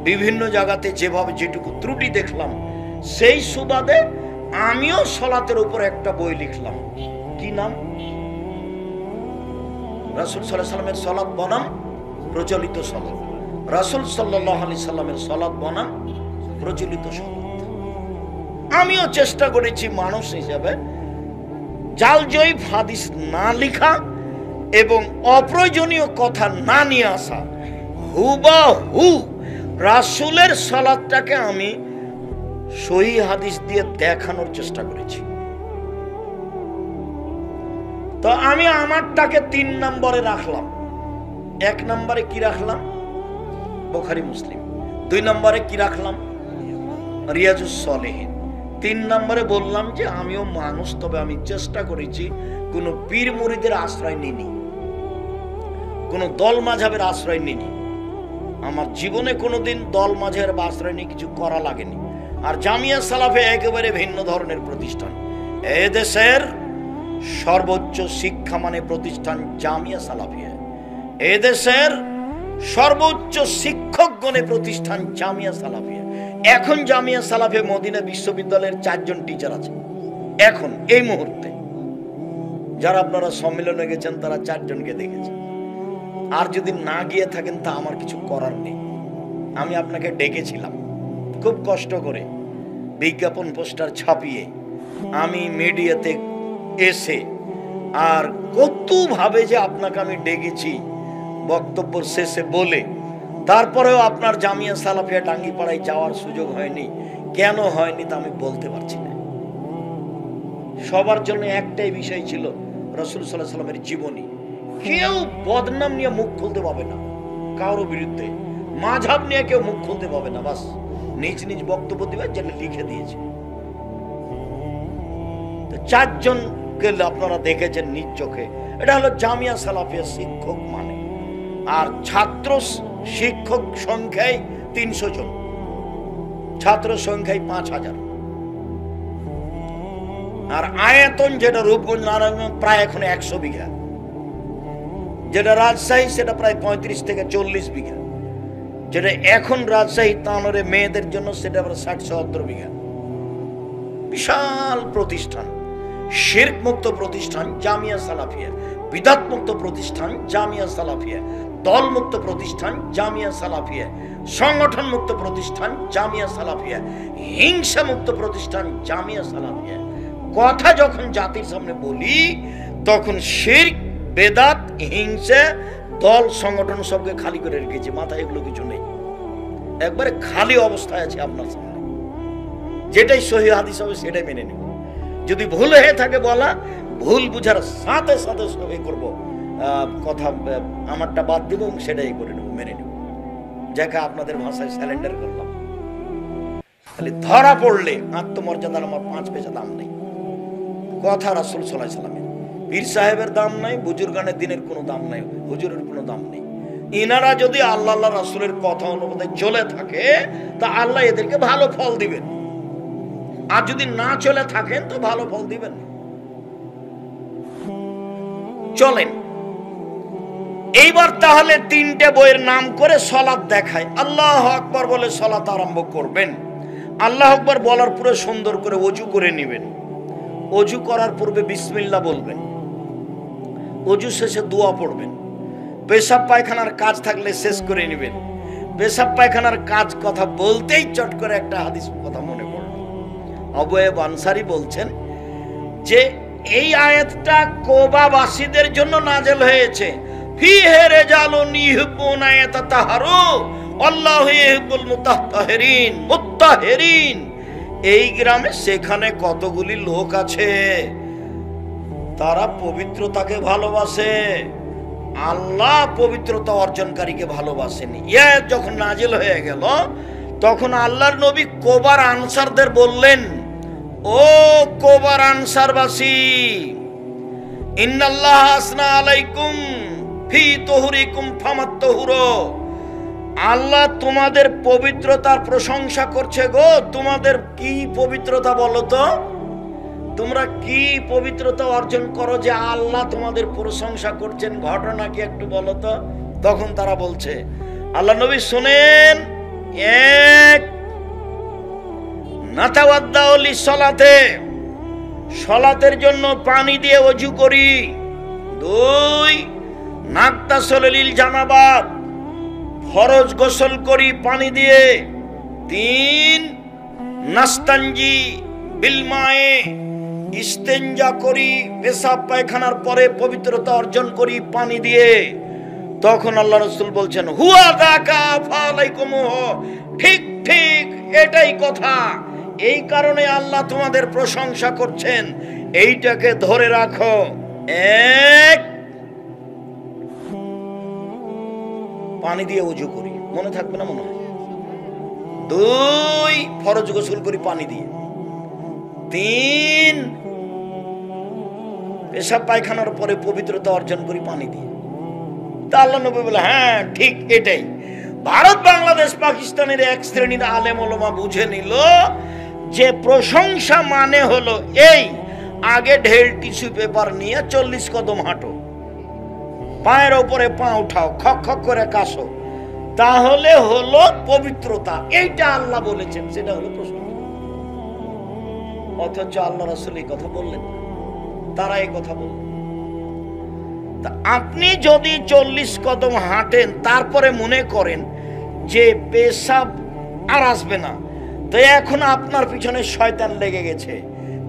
Speaker 1: বিভিন্ন জায়গাতে যেভাবে যেটুকু ত্রুটি দেখলাম, সেই সুবাদে আমিও সালাতের উপর একটা বই লিখলাম। কি নাম? রাসূল সাল্লাল্লাহু আলাইহি সাল্লামের সালাত বনাম প্রচলিত সালাত, রাসূল সাল্লাল্লাহু আলাইহি সাল্লামের সালাত বনাম প্রচলিত সালাত। আমিও চেষ্টা করেছি মানুষ হিসাবে জালজয়ী হাদিস না লেখা এবং অপ্রয়োজনীয় কথা না নিয়ে আসা, হুবাহু রাসূলের সালাতটাকে আমি সহিহ হাদিস দিয়ে দেখানোর চেষ্টা করেছি। তো আমি আমারটাকে 3 নম্বরে রাখলাম। 1 নম্বরে কি রাখলাম? বুখারী মুসলিম। 2 নম্বরে কি রাখলাম? রিয়াজুস সলিহিন। 3 নম্বরে বললাম যে আমিও মানুষ, তবে আমি চেষ্টা করেছি কোন পীর মুরিদের আশ্রয় নিইনি, কোন দল মাঝহাবের আশ্রয় নিইনি। আমার জীবনে কোনোদিন দল মাঝহাবের আশ্রয় নিয়ে কিছু করা লাগেনি। আর জামিয়া সালাফে একেবারে ভিন্ন ধরনের প্রতিষ্ঠান। এই দেশের সর্বোচ্চ শিক্ষা মানে প্রতিষ্ঠান জামিয়া সালাফিয়া। এই দেশের সর্বোচ্চ শিক্ষকগণে প্রতিষ্ঠান জামিয়া সালাফিয়া। এখন জামিয়া সালাফিয়া মদিনা বিশ্ববিদ্যালয়ের 4 জন টিচার আছে এখন এই মুহূর্তে। যারা আপনারা সম্মেলনে গেছেন তারা 4 জনকে দেখেছেন। আর যদি না গিয়ে থাকেন তা আমার কিছু করার নেই। আমি আপনাকে ডেকেছিলাম খুব কষ্ট করে, বিজ্ঞাপন পোস্টার ছাপিয়ে আমি মিডিয়াতে এসে, আর কতভাবে যে আপনাকে আমি ডেকেছি বক্তব্য শেষে বলে, তারপরেও আপনার জামিয়া সালাফিয়া টাঙ্গিপাড়ায় যাওয়ার সুযোগ হয়নি। কেন হয়নি তা আমি বলতে পারছি না। সবার জন্য একটাই বিষয় ছিল রাসূল সাল্লাল্লাহু আলাইহি ওয়াসাল্লামের জীবনী। কেউ বদনাম নিয়ে মুখ খুলতে পাবে না, কারোর বিরুদ্ধে মাযহাব নিয়ে কেউ মুখ খুলতে পাবে না। বাস নিজ নিজ বক্তব্য দিবে যেটা লিখে দিয়েছে। তো 4 জনকে আপনারা দেখেছেন নিজ চোখে। এটা হলো জামিয়া সালাফিয়া শিক্ষক মানে। আর ছাত্র শিক্ষক সংখ্যায় 300 জন, ছাত্র সংখ্যায় 5000। আর আয়তন যেটা রূপগঞ্জ নারায়ণগঞ্জ প্রায় এখন 100 বিঘা, যেটা রাজশাহী সেটা প্রায় 35 থেকে 40 বিঘা, যেটা এখন রাজশাহী তানোরে মেয়েদের জন্য সেটা প্রায় 60-70 বিঘা। বিশাল প্রতিষ্ঠান, শিরক মুক্ত প্রতিষ্ঠান জামিয়া সালাফিয়া, বিদআত মুক্ত প্রতিষ্ঠান জামিয়া সালাফিয়া, দল মুক্ত প্রতিষ্ঠান জামিয়া সালাফিয়া, সংগঠন মুক্ত প্রতিষ্ঠান জামিয়া সালাফিয়া, হিংসা মুক্ত প্রতিষ্ঠান জামিয়া সালাফিয়া। কথা যখন জাতির সামনে বলি তখন শিরক, বেদাত, হিংসা, দল, সংগঠন সবকে খালি করে রেখেছি, মাথায় এগুলো কিছু নেই। একবারে খালি অবস্থায় আছে আপনার সামনে। যেটাই সহিহ হাদিস হবে সেটাই মেনে নেব। যদি ভুল হয়ে থাকে বলা, ভুল বুঝার সাথে সাথে সবই করবো, কথা আমারটা বাদ দিব এবং সেটাই করে নেব, মেনে নেব। যাকে আপনাদের ভাষায় স্যালেন্ডার করলাম। খালি ধরা পড়লে আত্মমর্যাদার আমার 5 পয়সা দাম নেই। কথা রাসূল সাল্লাল্লাহু আলাইহি ওয়াসাল্লামের, পীর সাহেবের দাম নাই, বুজুর্গানের দিনের কোনো দাম নাই, হুজুরের কোনো দাম নেই। ইনারা যদি আল্লাহ আল্লাহ রাসূলের কথা অনুপাতে চলে থাকে তা আল্লাহ এদেরকে ভালো ফল দিবেন, আর যদি না চলে থাকেন তো ভালো ফল দিবেন। চলেন এইবার তাহলে 3টে বইয়ের নাম করে সালাত দেখায়। আল্লাহু আকবার বলে সালাত আরম্ভ করবেন। আল্লাহু আকবার বলার পরে সুন্দর করে ওযু করে নেবেন। ওযু করার পূর্বে বিসমিল্লাহ বলবেন। ওযু শেষে দোয়া পড়বেন। পেশাব পায়খানার কাজ থাকলে শেষ করে নেবেন। পেশাব পায়খানার কাজ কথা বলতেই চট করে একটা হাদিস কথা মনে পড়ল। আবু আইয়ুব আনসারী বলছেন যে এই আয়াতটা কোবাবাসীদের জন্য নাযিল হয়েছে। ফিহি রিজালুন ইউহিব্বুনা ইয়াতাতাহারু আল্লাহু ইউহিব্বুল মুতাহহিরিন। মুতাহহিরিন এই গ্রামে সেখানে কতগুলি লোক আছে তারা পবিত্রতাকে ভালোবাসে, আল্লাহ পবিত্রতা অর্জনকারীকে ভালোবাসেনি। ইয়া যখন নাজিল হয়ে গেল তখন আল্লাহর নবী কোবার আনসারদের বললেন, ও কোবার আনসারবাসী, ইন্নাল্লাহ আসনা আলাইকুম ফি তুহুরিকুম ফামাত্তাহুরু। আল্লাহ তোমাদের পবিত্রতার প্রশংসা করছে গো। তোমাদের কি পবিত্রতা বলো তো? তোমরা কি পবিত্রতা অর্জন করো যে আল্লাহ তোমাদের প্রশংসা করছেন? ঘটনা কি একটু বলো তো? তখন তারা বলছে, আল্লাহ নবী শুনেন, 1 নাতাওয়াদ্দাউ লিসসালাতে, সালাতের জন্য পানি দিয়ে ওযু করি। 2 নাগতাসিলু লিল জানাবাত, ফরজ গোসল করি পানি দিয়ে। 3 নাস্তানজি বিল মায়ে, ইস্তেঞ্জা করি, পেশাব পায়খানার পরে পবিত্রতা অর্জন করি পানি দিয়ে। তখন আল্লাহ রাসূল বলছেন, হুয়া যাকা ফালাইকুমুহু, ঠিক ঠিক এটাই কথা, এই কারণে আল্লাহ তোমাদের প্রশংসা করছেন। এইটাকে ধরে রাখো। এক, পানি দিয়ে ওযু করি, মনে থাকবে না মনে হয়। দুই, ফরজ গোসল করি পানি দিয়ে। তিন, পেশাব পায়খানার পরে পবিত্রতা অর্জন করি পানি দিয়ে। তা আল্লাহ নবী বলে, হ্যাঁ ঠিক এটাই। ভারত, বাংলাদেশ, পাকিস্তানের এক শ্রেণীর আলেম ওলামা বুঝে নিল যে প্রশংসা মানে হলো এই, আগে ঢের টিস্যু পেপার নিয়ে 40 কদম হাঁটো, পায়ের ওপরে পা উঠাও, খক খক করে কাশো, তাহলে হলো পবিত্রতা। এইটা আল্লাহ বলেছেন, সেটা হলো প্রশংসা। অথচ আল্লাহ রাসূল এই কথা বললেন, তারা এই কথা বললেন। তা আপনি যদি 40 কদম হাঁটেন, তারপরে মনে করেন যে পেশাব আর আসবে না, তো এখন আপনার পিছনে শয়তান লেগে গেছে।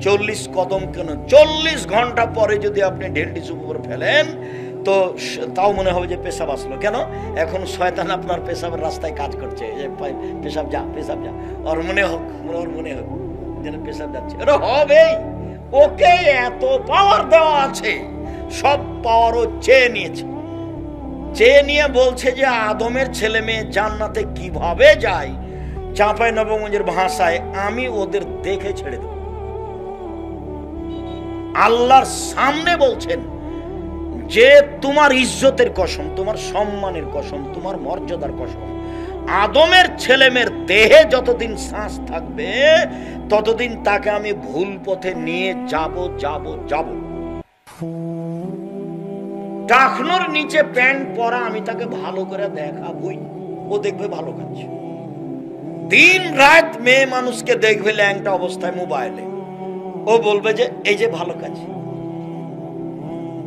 Speaker 1: 40 কদম কেন, 40 ঘন্টা পরে যদি আপনি ঢের টিস্যু পেপার ফেলেন, তো তাও মনে হবে যে পেশাব আসলো। কেন? এখন শয়তান আপনার পেশাবের রাস্তায় কাজ করছে, যে পেশাব যা, পেশাব যা। ওর মনে হোক যেন পেশাব যাচ্ছে, ওরা হবেই। ওকে এত পাওয়ার দেওয়া আছে, সব পাওয়ারও চেয়ে নিয়েছে। চেয়ে নিয়ে বলছে যে আদমের ছেলে মেয়ে জান্নাতে কিভাবে যায়, চাঁপাইনবাবগঞ্জের ভাষায়, আমি ওদের দেখে ছেড়ে দেব। আল্লাহর সামনে বলছেন যে তোমার ইজ্জতের কসম, তোমার সম্মানের কসম, তোমার মর্যাদার কসম, আদমের ছেলেমেয়ের দেহে যতদিন শ্বাস থাকবে ততদিন তাকে আমি ভুল পথে নিয়ে যাব যাব যাব। টাকনোর নিচে প্যান্ট পরা আমি তাকে ভালো করে দেখাবই, ও দেখবে ভালো কাজ। দিন রাত মেয়ে মানুষকে দেখবে ল্যাংটা অবস্থায় মোবাইলে, ও বলবে যে এই যে ভালো কাজ।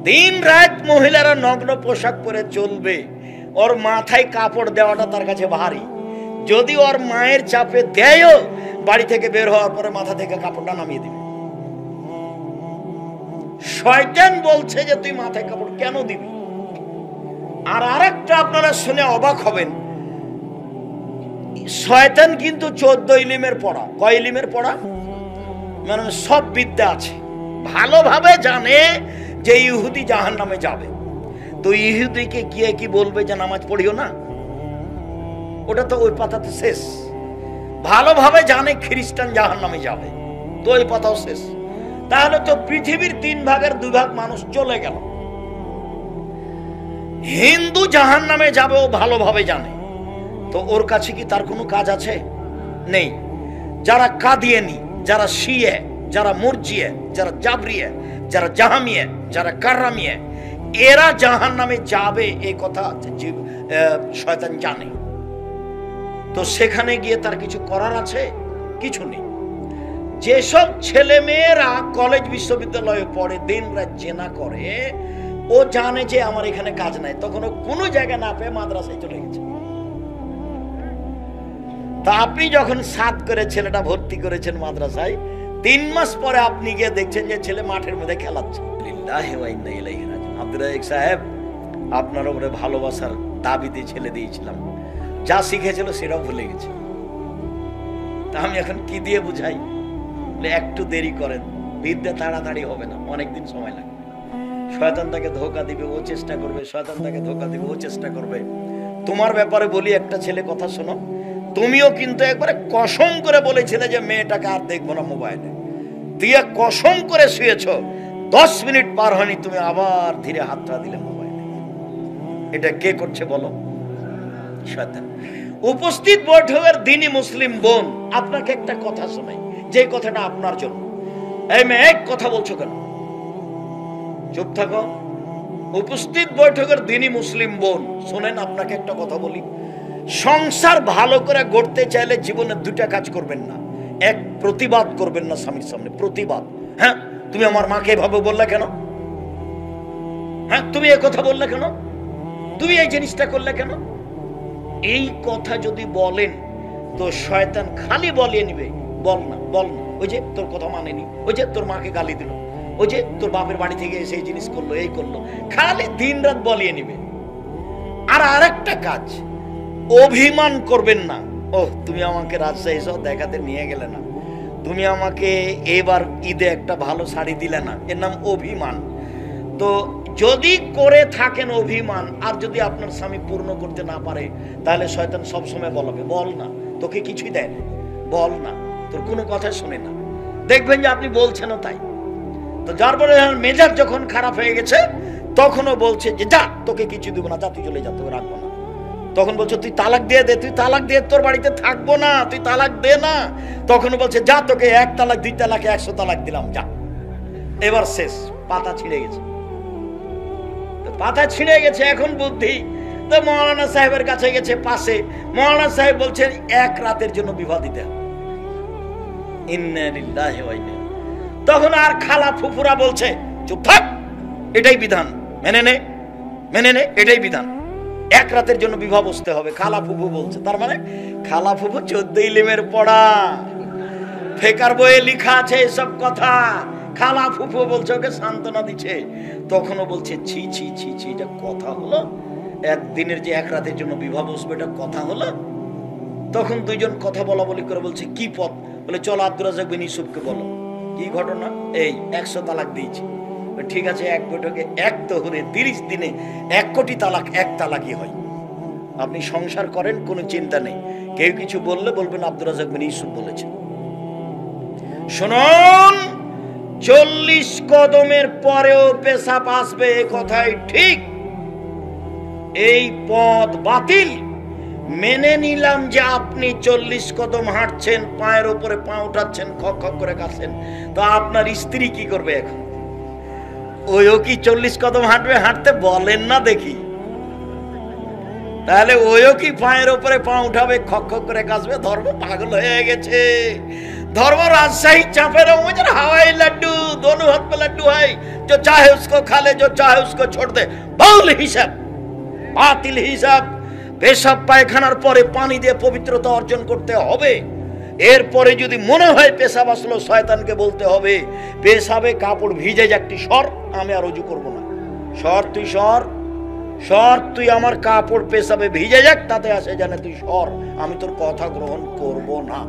Speaker 1: দিন রাত মহিলারা নগ্ন পোশাক পরে চলবে, ওর মাথায় কাপড় দেওয়াটা তার কাছে ভারী। যদি ওর মায়ের চাপে দেয়ও, বাড়ি থেকে বের হওয়ার পরে মাথা থেকে কাপড়টা নামিয়ে দিবে। শয়তান বলছে যে তুই মাথায় কাপড় কেন দিবি। আর আরেকটা আপনারা শুনে অবাক হবেন, শয়তান কিন্তু 14 ইলিমের পড়া। কয় ইলিমের পড়া? মানে সব বিদ্যা আছে, ভালোভাবে জানে যে ইহুদি জাহান্নামে যাবে। তো ইহুদিকে গিয়ে কি বলবে যে নামাজ পড়িও না? ওটা তো ওই পাতাতে শেষ। ভালোভাবে জানে খ্রিস্টান জাহান্নামে যাবে, তো ওই পাতাও শেষ। তাহলে তো পৃথিবীর 3 ভাগের 2 ভাগ মানুষ চলে গেল। হিন্দু জাহান্নামে যাবে, ও ভালোভাবে জানে। তো ওর কাছে কি তার কোনো কাজ আছে? নেই। যারা কাদিয়ানি, যারা শিয়ে, যারা মুরজিয়ে, যারা জাবরিয়ে, যারা জাহামিয়ে, যারা কাররামিয়ে, এরা জাহান্নামে যাবে এই কথা শয়তান জানে। তো সেখানে গিয়ে তার কিছু করার আছে? কিছু নেই। যেসব ছেলে মেয়েরা কলেজ বিশ্ববিদ্যালয়ে পড়ে, দিন রাত জেনা করে, ও জানে যে আমার এখানে কাজ নাই, তখন ও কোনো জায়গা না পেয়ে মাদ্রাসায় চলে গেছে। তা আপনি যখন 7 করে ছেলেটা ভর্তি করেছেন মাদ্রাসায়, 3 মাস পরে আপনি গিয়ে দেখছেন যে ছেলে মাঠের মধ্যে খেলাচ্ছে। আব্দুর রাজ্জাক সাহেব, আপনার উপরে ভালোবাসার দাবিতে ছেলে দিয়েছিলাম, যা শিখেছিল সেটাও ভুলে গেছে। তা আমি এখন কি দিয়ে বুঝাই? একটু দেরি করেন, বিদ্যা তাড়াতাড়ি হবে না, অনেকদিন সময় লাগবে। শয়তান তাকে ধোঁকা দিবে, ও চেষ্টা করবে, শয়তান তাকে ধোঁকা দিবে, ও চেষ্টা করবে। তোমার ব্যাপারে বলি, একটা ছেলে কথা শোনো, তুমিও কিন্তু একবারে কসম করে বলেছিলে যে মেয়েটাকে আর দেখবো না মোবাইলে, দিয়ে কসম করে শুয়েছ। 10 মিনিট পার হয়নি, তুমি আবার ধীরে হাতটা দিলে মোবাইলে। এটা কে করছে বলো? শয়তান। উপস্থিত বৈঠকের দিনই মুসলিম বোন, আপনাকে একটা কথা শোনাই, যে কথাটা আপনার জন্য। এই মেয়ে, এক কথা বলছো কেন? চুপ থাকো। উপস্থিত বৈঠকের দিনই মুসলিম বোন, শোনেন, আপনাকে একটা কথা বলি। সংসার ভালো করে গড়তে চাইলে জীবনে 2টা কাজ করবেন না। এক, প্রতিবাদ করবেন না স্বামীর সামনে, প্রতিবাদ। হ্যাঁ, তুমি আমার মাকে এভাবে বললে কেন? হ্যাঁ, তুমি এই কথা বললে কেন? তুমি এই জিনিসটা করলে কেন? এই কথা যদি বলেন তো শয়তান খালি বলিয়ে নিবে, বল না, বল না, ওই যে তোর কথা মানেনি, ওই যে তোর মাকে গালি দিল, ওই যে তোর বাপের বাড়ি থেকে এসে এই জিনিস করলো, এই করলো, খালি দিন রাত বলিয়ে নিবে। আর আরেকটা কাজ, অভিমান করবেন না। ও, তুমি আমাকে রাজশাহী সহ দেখাতে নিয়ে গেলে না, তুমি আমাকে এবার ঈদে একটা ভালো শাড়ি দিলে না, এর নাম অভিমান। তো যদি করে থাকেন অভিমান, আর যদি আপনার স্বামী পূর্ণ করতে না পারে, তাহলে শয়তান সবসময় বলবে, বল না, তোকে কিছুই দেয় না, বল না, তোর কোনো কথা শুনে না। দেখবেন যে আপনি বলছেনও তাই। তো যার পরে মেজাজ যখন খারাপ হয়ে গেছে, তখনও বলছে যে যা, তোকে কিছু দেবো না, যা, তুই চলে যা, তোকে রাখবো না। তখন বলছে তুই তালাক দিয়ে দে, তুই তালাক দিয়ে তোর বাড়িতে থাকবো না, তুই তালাক দে না। তখনও বলছে যা, তোকে 1 তালাক 2 তালাক 100 তালাক দিলাম, যা। এবার শেষ, পাতা ছিঁড়ে গেছে, পাতা ছিঁড়ে গেছে। এখন বুদ্ধি, তো মৌলানা সাহেবের কাছে গেছে পাশে। মৌলানা সাহেব বলছেন 1 রাতের জন্য বিবাহ দিতে হবে। ইন্না লিল্লাহি ওয়া ইন্না। তখন আর খালা ফুফুরা বলছে চুপ থাক, এটাই বিধান, মেনে নে, মেনে নে, এটাই বিধান, 1 রাতের জন্য বিবাহ বসতে হবে। খালা ফুফু বলছে, তার মানে খালা ফুফু 14 ইলমের পড়া, ফেকার বইয়ে লেখা আছে এসব কথা। খালা ফুফু বলছে, ওকে সান্ত্বনা দিচ্ছে। তখনও বলছে ছি ছি ছি ছি, এটা কথা হলো? একদিনের যে 1 রাতের জন্য বিবাহ বসবে, এটা কথা হলো? তখন দুইজন কথা বলা বলি করে বলছে কি পথ? বলে চলো আব্দুর রাজ্জাক বিন ইউসুফকে বলো। কি ঘটনা? এই 100 তালাক দিয়েছি। ঠিক আছে, 1 বৈঠকে 1 তহরে 30 দিনে 1 কোটি তালাক 1 তালাকই হয়। আপনি সংসার করেন, কোনো চিন্তা নেই। কেউ কিছু বললে বলবেন আব্দুর রাজ্জাক বিন ইউসুফ বলেছেন। শুনুন, 40 কদমের পরেও পেশাব আসবে, এ কথাই ঠিক। এই পথ বাতিল। মেনে নিলাম যে আপনি 40 কদম হাঁটছেন, পায়ের উপরে পা উঠাচ্ছেন, খক খক করে কাছেন, তো আপনার স্ত্রী কি করবে এখন? ওইও কি 40 কদম হাঁটবে? হাঁটতে বলেন না দেখি। তাহলে ওইও কি পায়ের উপরে পা উঠাবে, খক খক করে কাশবে? ধর্ম পাগল হয়ে গেছে। धर्म राजशाही चापे रहो, हवाई लड्डू, दोनों हाथ में लड्डू है, जो चाहे उसको खा ले, जो चाहे उसको छोड़ दे। बाउल हिसाब, बातिल हिसाब। पेशाब पायखानार परे पानी दिए पवित्रता अर्जन करते होबे। এরপরে যদি মনে হয় পেশাব আসলো, শয়তানকে বলতে হবে পেশাবে কাপড় ভিজে যাকটি সর, আমি আর ওযু করব না। সর, তুই সর, সর, তুই আমার কাপড় পেশাবে ভিজে যাক, তাতে আসে জানে, তুই সর, আমি তোর কথা গ্রহণ করব না।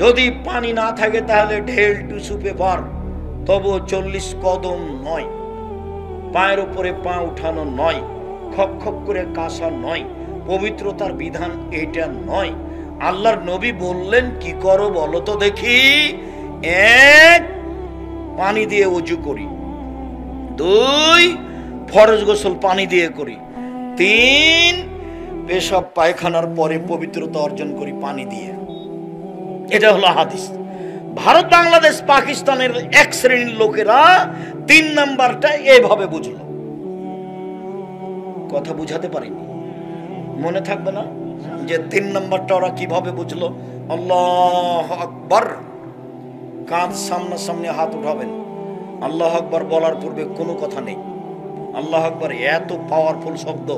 Speaker 1: যদি পানি না থাকে তাহলে ঢেল টিস্যু পেপার, তবু 40 কদম নয়, পায়ের উপরে পা উঠানো নয়, খক খক করে কাশা নয়, পবিত্রতার বিধান এটা নয়। আল্লাহর নবী বললেন কি করো বলো তো দেখি? 1 পানি দিয়ে ওযু করি, 2 ফরজ গোসল পানি দিয়ে করি, 3 পেশাব পায়খানার পরে পবিত্রতা অর্জন করি পানি দিয়ে। এটা হলো হাদিস। ভারত, বাংলাদেশ, পাকিস্তানের 1 শ্রেণীর লোকেরা 3 নাম্বারটা এইভাবে বুঝলো। কথা বুঝাতে পারিনি, মনে থাকবে না যে 3 নাম্বারটা ওরা কিভাবে বুঝলো? আল্লাহু আকবার, কাঁধ সামনাসামনি হাত উঠাবেন। আল্লাহু আকবার বলার পূর্বে কোনো কথা নেই। আল্লাহু আকবার এত পাওয়ারফুল শব্দ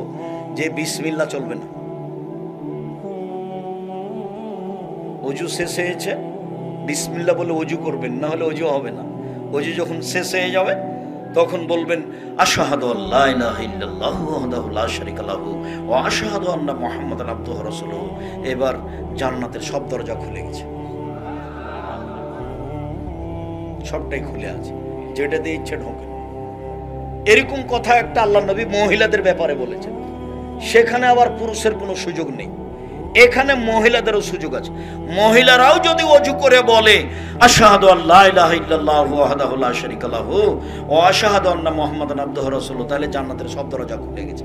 Speaker 1: যে বিসমিল্লাহ চলবে না। ওযু শেষ হয়েছে, বিসমিল্লাহ বলে ওযু করবেন, না হলে ওযু হবে না। ওযু যখন শেষ হয়ে যাবে তখন বলবেন আশহাদু আল্লা ইলাহা ইল্লাল্লাহু ওয়াহদাহু লা শারীকা লাহু ওয়া আশহাদু আন্না মুহাম্মাদান আবদুহু ওয়া রাসূলুহু। এবার জান্নাতের সব দরজা খুলে গেছে, সবটাই খুলে আছে, যেটা দিয়ে ইচ্ছে ঢোকে। এরকম কথা একটা আল্লাহর নবী মহিলাদের ব্যাপারে বলেছেন। সেখানে আবার পুরুষের কোনো সুযোগ নেই, এখানে মহিলাদেরও সুযোগ আছে। মহিলারাও যদি ওযু করে বলে আশহাদু আল্লা ইলাহা ইল্লাল্লাহু ওয়াহদাহু লা শারীকা লাহু ওয়া আশহাদু আন্না মুহাম্মাদান আবদুহু ওয়া রাসূলুহু, তাহলে জান্নাতের সব দরজা খুলে গেছে।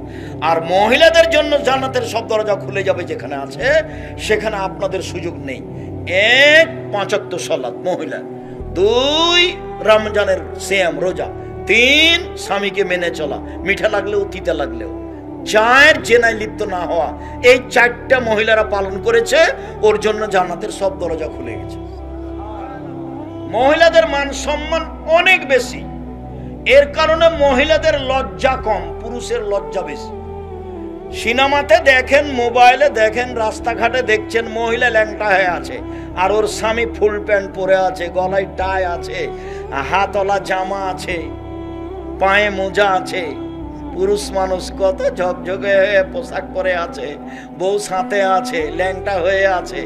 Speaker 1: আর মহিলাদের জন্য জান্নাতের সব দরজা খুলে যাবে যেখানে আছে, সেখানে আপনাদের সুযোগ নেই। 1 5 ওয়াক্ত সালাত মহিলা, 2 রমজানের সিয়াম রোজা, 3 স্বামীকে মেনে চলা, মিঠা লাগলেও তিতা লাগলেও, 4 জেনায় লিপ্ত না হওয়া। এই 4টা মহিলারা পালন করেছে, ওর জন্য জান্নাতের সব দরজা খুলে গেছে। মহিলাদের মান সম্মান অনেক বেশি, এর কারণে মহিলাদের লজ্জা কম, পুরুষের লজ্জা বেশি। সিনেমাতে দেখেন, মোবাইলে দেখেন, রাস্তাঘাটে দেখছেন মহিলা ল্যাংটা হয়ে আছে, আর ওর স্বামী ফুল প্যান্ট পরে আছে, গলায় টাই আছে, হাতওয়ালা জামা আছে, পায়ে মোজা আছে। পুরুষ মানুষ কত ঝকঝকে পোশাক পরে আছে, বউ সাথে আছে, ল্যাংটা হয়ে আছে।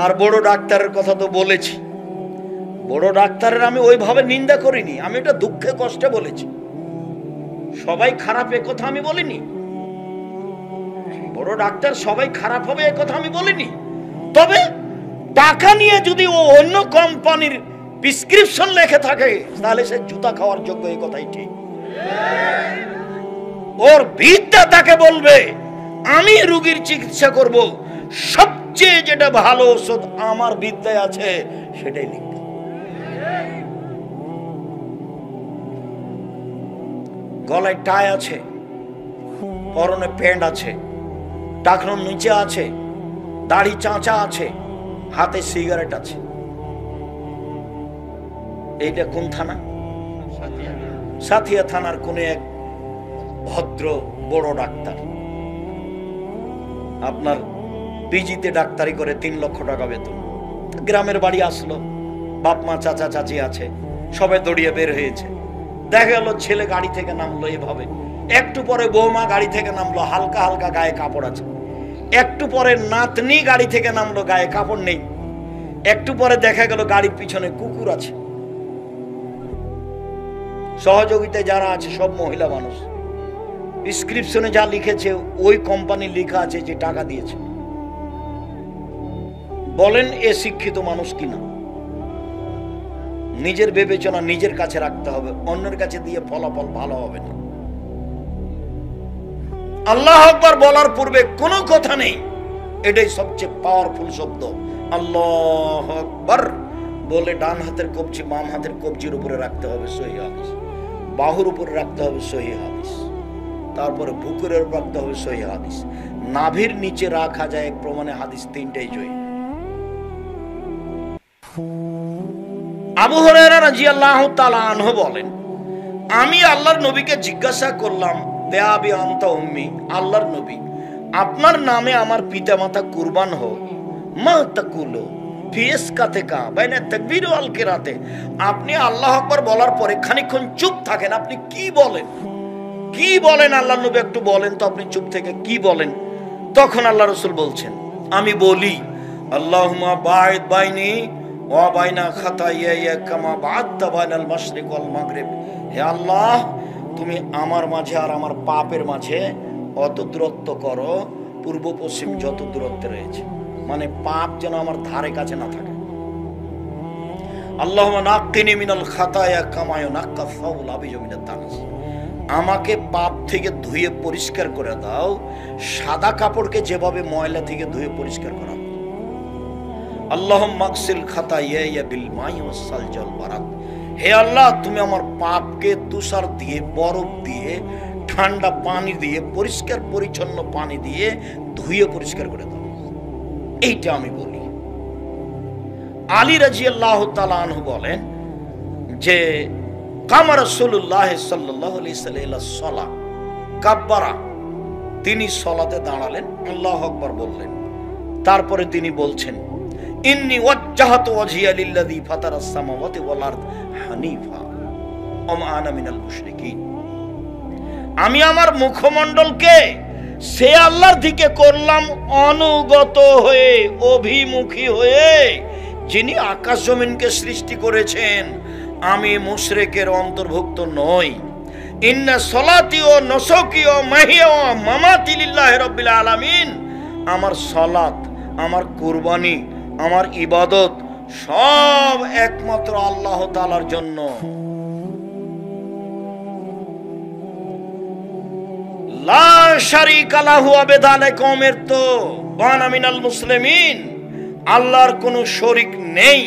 Speaker 1: আর বড় ডাক্তারের কথা তো বলেছি, বড় ডাক্তারের আমি ওইভাবে নিন্দা করিনি, আমি এটা দুঃখে কষ্টে বলেছি। সবাই খারাপ এ কথা আমি বলিনি, বড় ডাক্তার সবাই খারাপ হবে এ কথা আমি বলিনি। তবে টাকা নিয়ে যদি ও অন্য কোম্পানির প্রেসক্রিপশন লেখে থাকে তাহলে সে জুতা খাওয়ার যোগ্য, এই কথাই ঠিক। ওর বিদ্যা তাকে বলবে আমি রোগীর চিকিৎসা করব, সবচেয়ে যেটা ভালো ওষুধ আমার বিদ্যায় আছে সেটাই লিখবে। গলায় টাই আছে, পরনে প্যান্ট আছে, টাকনোর নিচে আছে, দাড়ি চাঁচা আছে, হাতে সিগারেট আছে, এইটা কোন থানা? সাথিয়া থানার কোন এক ভদ্র বড় ডাক্তার, আপনার পিজিতে ডাক্তারি করে 3 লক্ষ টাকা বেতন। গ্রামের বাড়ি আসলো, বাপ মা চাচা চাচি আছে, সবাই দৌড়িয়ে বের হয়েছে। দেখা গেল ছেলে গাড়ি থেকে নামলো এভাবে, একটু পরে বৌমা গাড়ি থেকে নামলো, হালকা হালকা গায়ে কাপড় আছে। একটু পরে নাতনি গাড়ি থেকে নামলো, গায়ে কাপড় নেই। একটু পরে দেখা গেল গাড়ির পিছনে কুকুর আছে। সহযোগিতায় যারা আছে সব মহিলা মানুষ। প্রেসক্রিপশনে যা লিখেছে ওই কোম্পানি লেখা আছে যে টাকা দিয়েছে। বলেন এ শিক্ষিত মানুষ কিনা? নিজের বিবেচনা নিজের কাছে রাখতে হবে, অন্যের কাছে দিয়ে ফলাফল ভালো হবে না। আল্লাহু আকবার বলার পূর্বে কোনো কথা নেই, এটাই সবচেয়ে পাওয়ারফুল শব্দ। আল্লাহু আকবার বলে ডান হাতের কবজি বাম হাতের কবজির উপরে রাখতে হবে, সহিহ হাদিস। বাহুর উপরে রাখতে হবে, সহিহ হাদিস। তারপরে বুকের উপর রাখতে হবে, সহিহ হাদিস। নাভির নিচে রাখা যায় এক প্রমাণে হাদিস, 3টাই জয়ী। আবু হুরায়রা রাদিয়াল্লাহু তাআলা আনহু বলেন, আমি আল্লাহর নবীকে জিজ্ঞাসা করলাম, বিআবি আনতা উম্মি, আল্লাহর নবী আপনার নামে আমার পিতামাতা কুরবান হোক, মা তাকুলু ফি ইসকাতিকা বাইনা তাকবীর ওয়াল কিরাতে। আপনি আল্লাহু আকবার বলার পরে খানিকক্ষণ চুপ থাকেন, আপনি কি বলেন? কি বলেন আল্লাহর নবী একটু বলেন তো, আপনি চুপ থেকে কি বলেন? তখন আল্লাহ রাসূল বলছেন, আমি বলি আল্লাহুম্মা বা'id বাইনি ওয়া বাইনা খাতায়ায়া কামা বা'adta বাইনাল মাশরিক ওয়াল মাগরিব। হে আল্লাহ, তুমি আমার মাঝে আর আমার পাপের মাঝে অত দূরত্ব করো পূর্ব পশ্চিম যত দূরত্ব রয়েছে, মানে পাপ যেন আমার ধারে কাছে না থাকে। আল্লাহুম্মা নাক্কিনি মিনাল খাতায়া কামা ইউনাক্কা সাউল আবিজু মিনাত দানাস। আমাকে পাপ থেকে ধুয়ে পরিষ্কার করে দাও, সাদা কাপড়কে যেভাবে ময়লা থেকে ধুয়ে পরিষ্কার করা হয়। আল্লাহুম্মা আগসিল খাতায়ায়া বিল মাই ওয়াস সালজি ওয়াল বারাদ। হে আল্লাহ, তুমি আমার পাপকে তুষার দিয়ে, বরফ দিয়ে, ঠান্ডা পানি দিয়ে, পরিষ্কার পরিচ্ছন্ন পানি দিয়ে ধুয়ে পরিষ্কার করে দাও। এইটা আমি বলি। আলী রাদিয়াল্লাহু তাআলা আনহু বলেন যে কামা রাসূলুল্লাহ সাল্লাল্লাহু আলাইহি ওয়াসাল্লাম সালাহ কাব্বারা, তিনি সালাতে দাঁড়ালেন, আল্লাহু আকবার বললেন। তারপরে তিনি বলছেন, ইন্নী ওয়াজ্জাহতু ওয়াজহিয়া লিল্লাযী ফাতারাস সামাওয়াতি ওয়াল আরদ হানিফা ওয়া মা আনা মিনাল মুশরিকিন। আমি আমার মুখমণ্ডলকে সে আল্লাহর দিকে করলাম অনুগত হয়ে, অভিমুখী হয়ে, যিনি আকাশ জমিনকে সৃষ্টি করেছেন। আমি মুশরিকের অন্তর্ভুক্ত নই। ইন্না সলাতি ও নুসুকি ও মাহিয়া ও মামাতি লিল্লাহি রাব্বিল আলামিন। আমার সালাত, আমার কুরবানি, আমার ইবাদত সব একমাত্র আল্লাহ তাআলার জন্য। লা শারীকা লাহু আবেদালে কওমের তো ওয়ানা মিনাল মুসলিমিন। আল্লাহর কোনো শরীক নেই,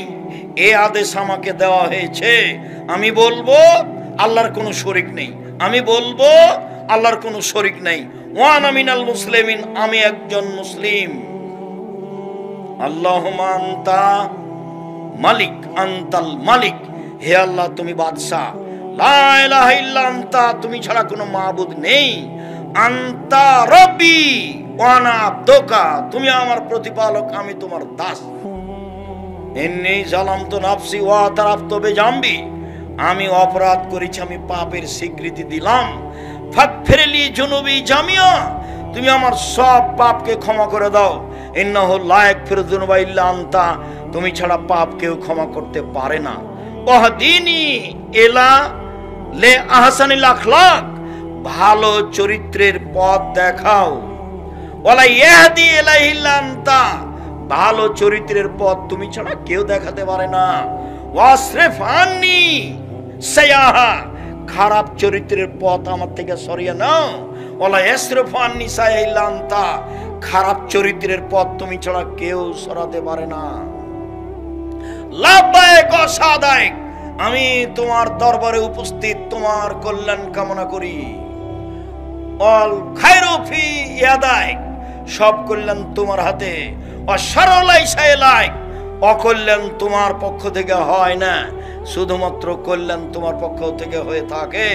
Speaker 1: এই আদেশ আমাকে দেওয়া হয়েছে। আমি বলবো আল্লাহর কোনো শরীক নেই, আমি বলবো আল্লাহর কোনো শরীক নেই। ওয়ানা মিনাল মুসলিমিন, আমি একজন মুসলিম। আল্লাহুম্মা আনতা মালিক, আনতাল মালিক। হে আল্লাহ, তুমি বাদশা। লা ইলাহা ইল্লা আনতা, তুমি ছাড়া কোনো মাবুদ নেই। আনতা রব্বি ওয়া আনা আবদুকা, তুমি আমার প্রতিপালক, আমি তোমার দাস। ইন্নী যালামতু নাফসি ওয়া তারাফতু বিজামবি, আমি অপরাধ করেছি, আমি পাপের স্বীকৃতি দিলাম। ফাগফিরলি যুনুবি জামিয়া, তুমি আমার সব পাপকে ক্ষমা করে দাও। ইন্নাহু লা ইয়াগফিরু যুনুবা ইল্লা আনতা, তুমি ছাড়া পাপ কেউ ক্ষমা করতে পারে না। ওয়াহদিনি ইলা লে আহসানিল আখলাক, ভালো চরিত্রের পথ দেখাও। ওয়ালা ইয়াহদি ইলাইহি ইল্লা আনতা, ভালো চরিত্রের পথ তুমি ছাড়া কেউ দেখাতে পারে না। ওয়াসরিফ আন্নি সাইয়াহা, খারাপ চরিত্রের পথ আমার থেকে সরিয়ে নাও। ওয়ালা ইয়াসরিফু আন্নি সাইয়াহা ইল্লা আনতা, খারাপ চরিত্রের পথ তুমি ছাড়া কেউ সরাতে পারে না। লাব্বাইক ওয়া সাদাইক, আমি তোমার দরবারে উপস্থিত, তোমার কল্যাণ কামনা করি। অল খায়রু ফি ইয়াদাইক, সব কল্যাণ তোমার হাতে। অশারু লাইসা ইলাইক, অকল্যাণ তোমার পক্ষ থেকে হয় না, শুধুমাত্র কল্যাণ তোমার পক্ষ থেকে হয়ে থাকে।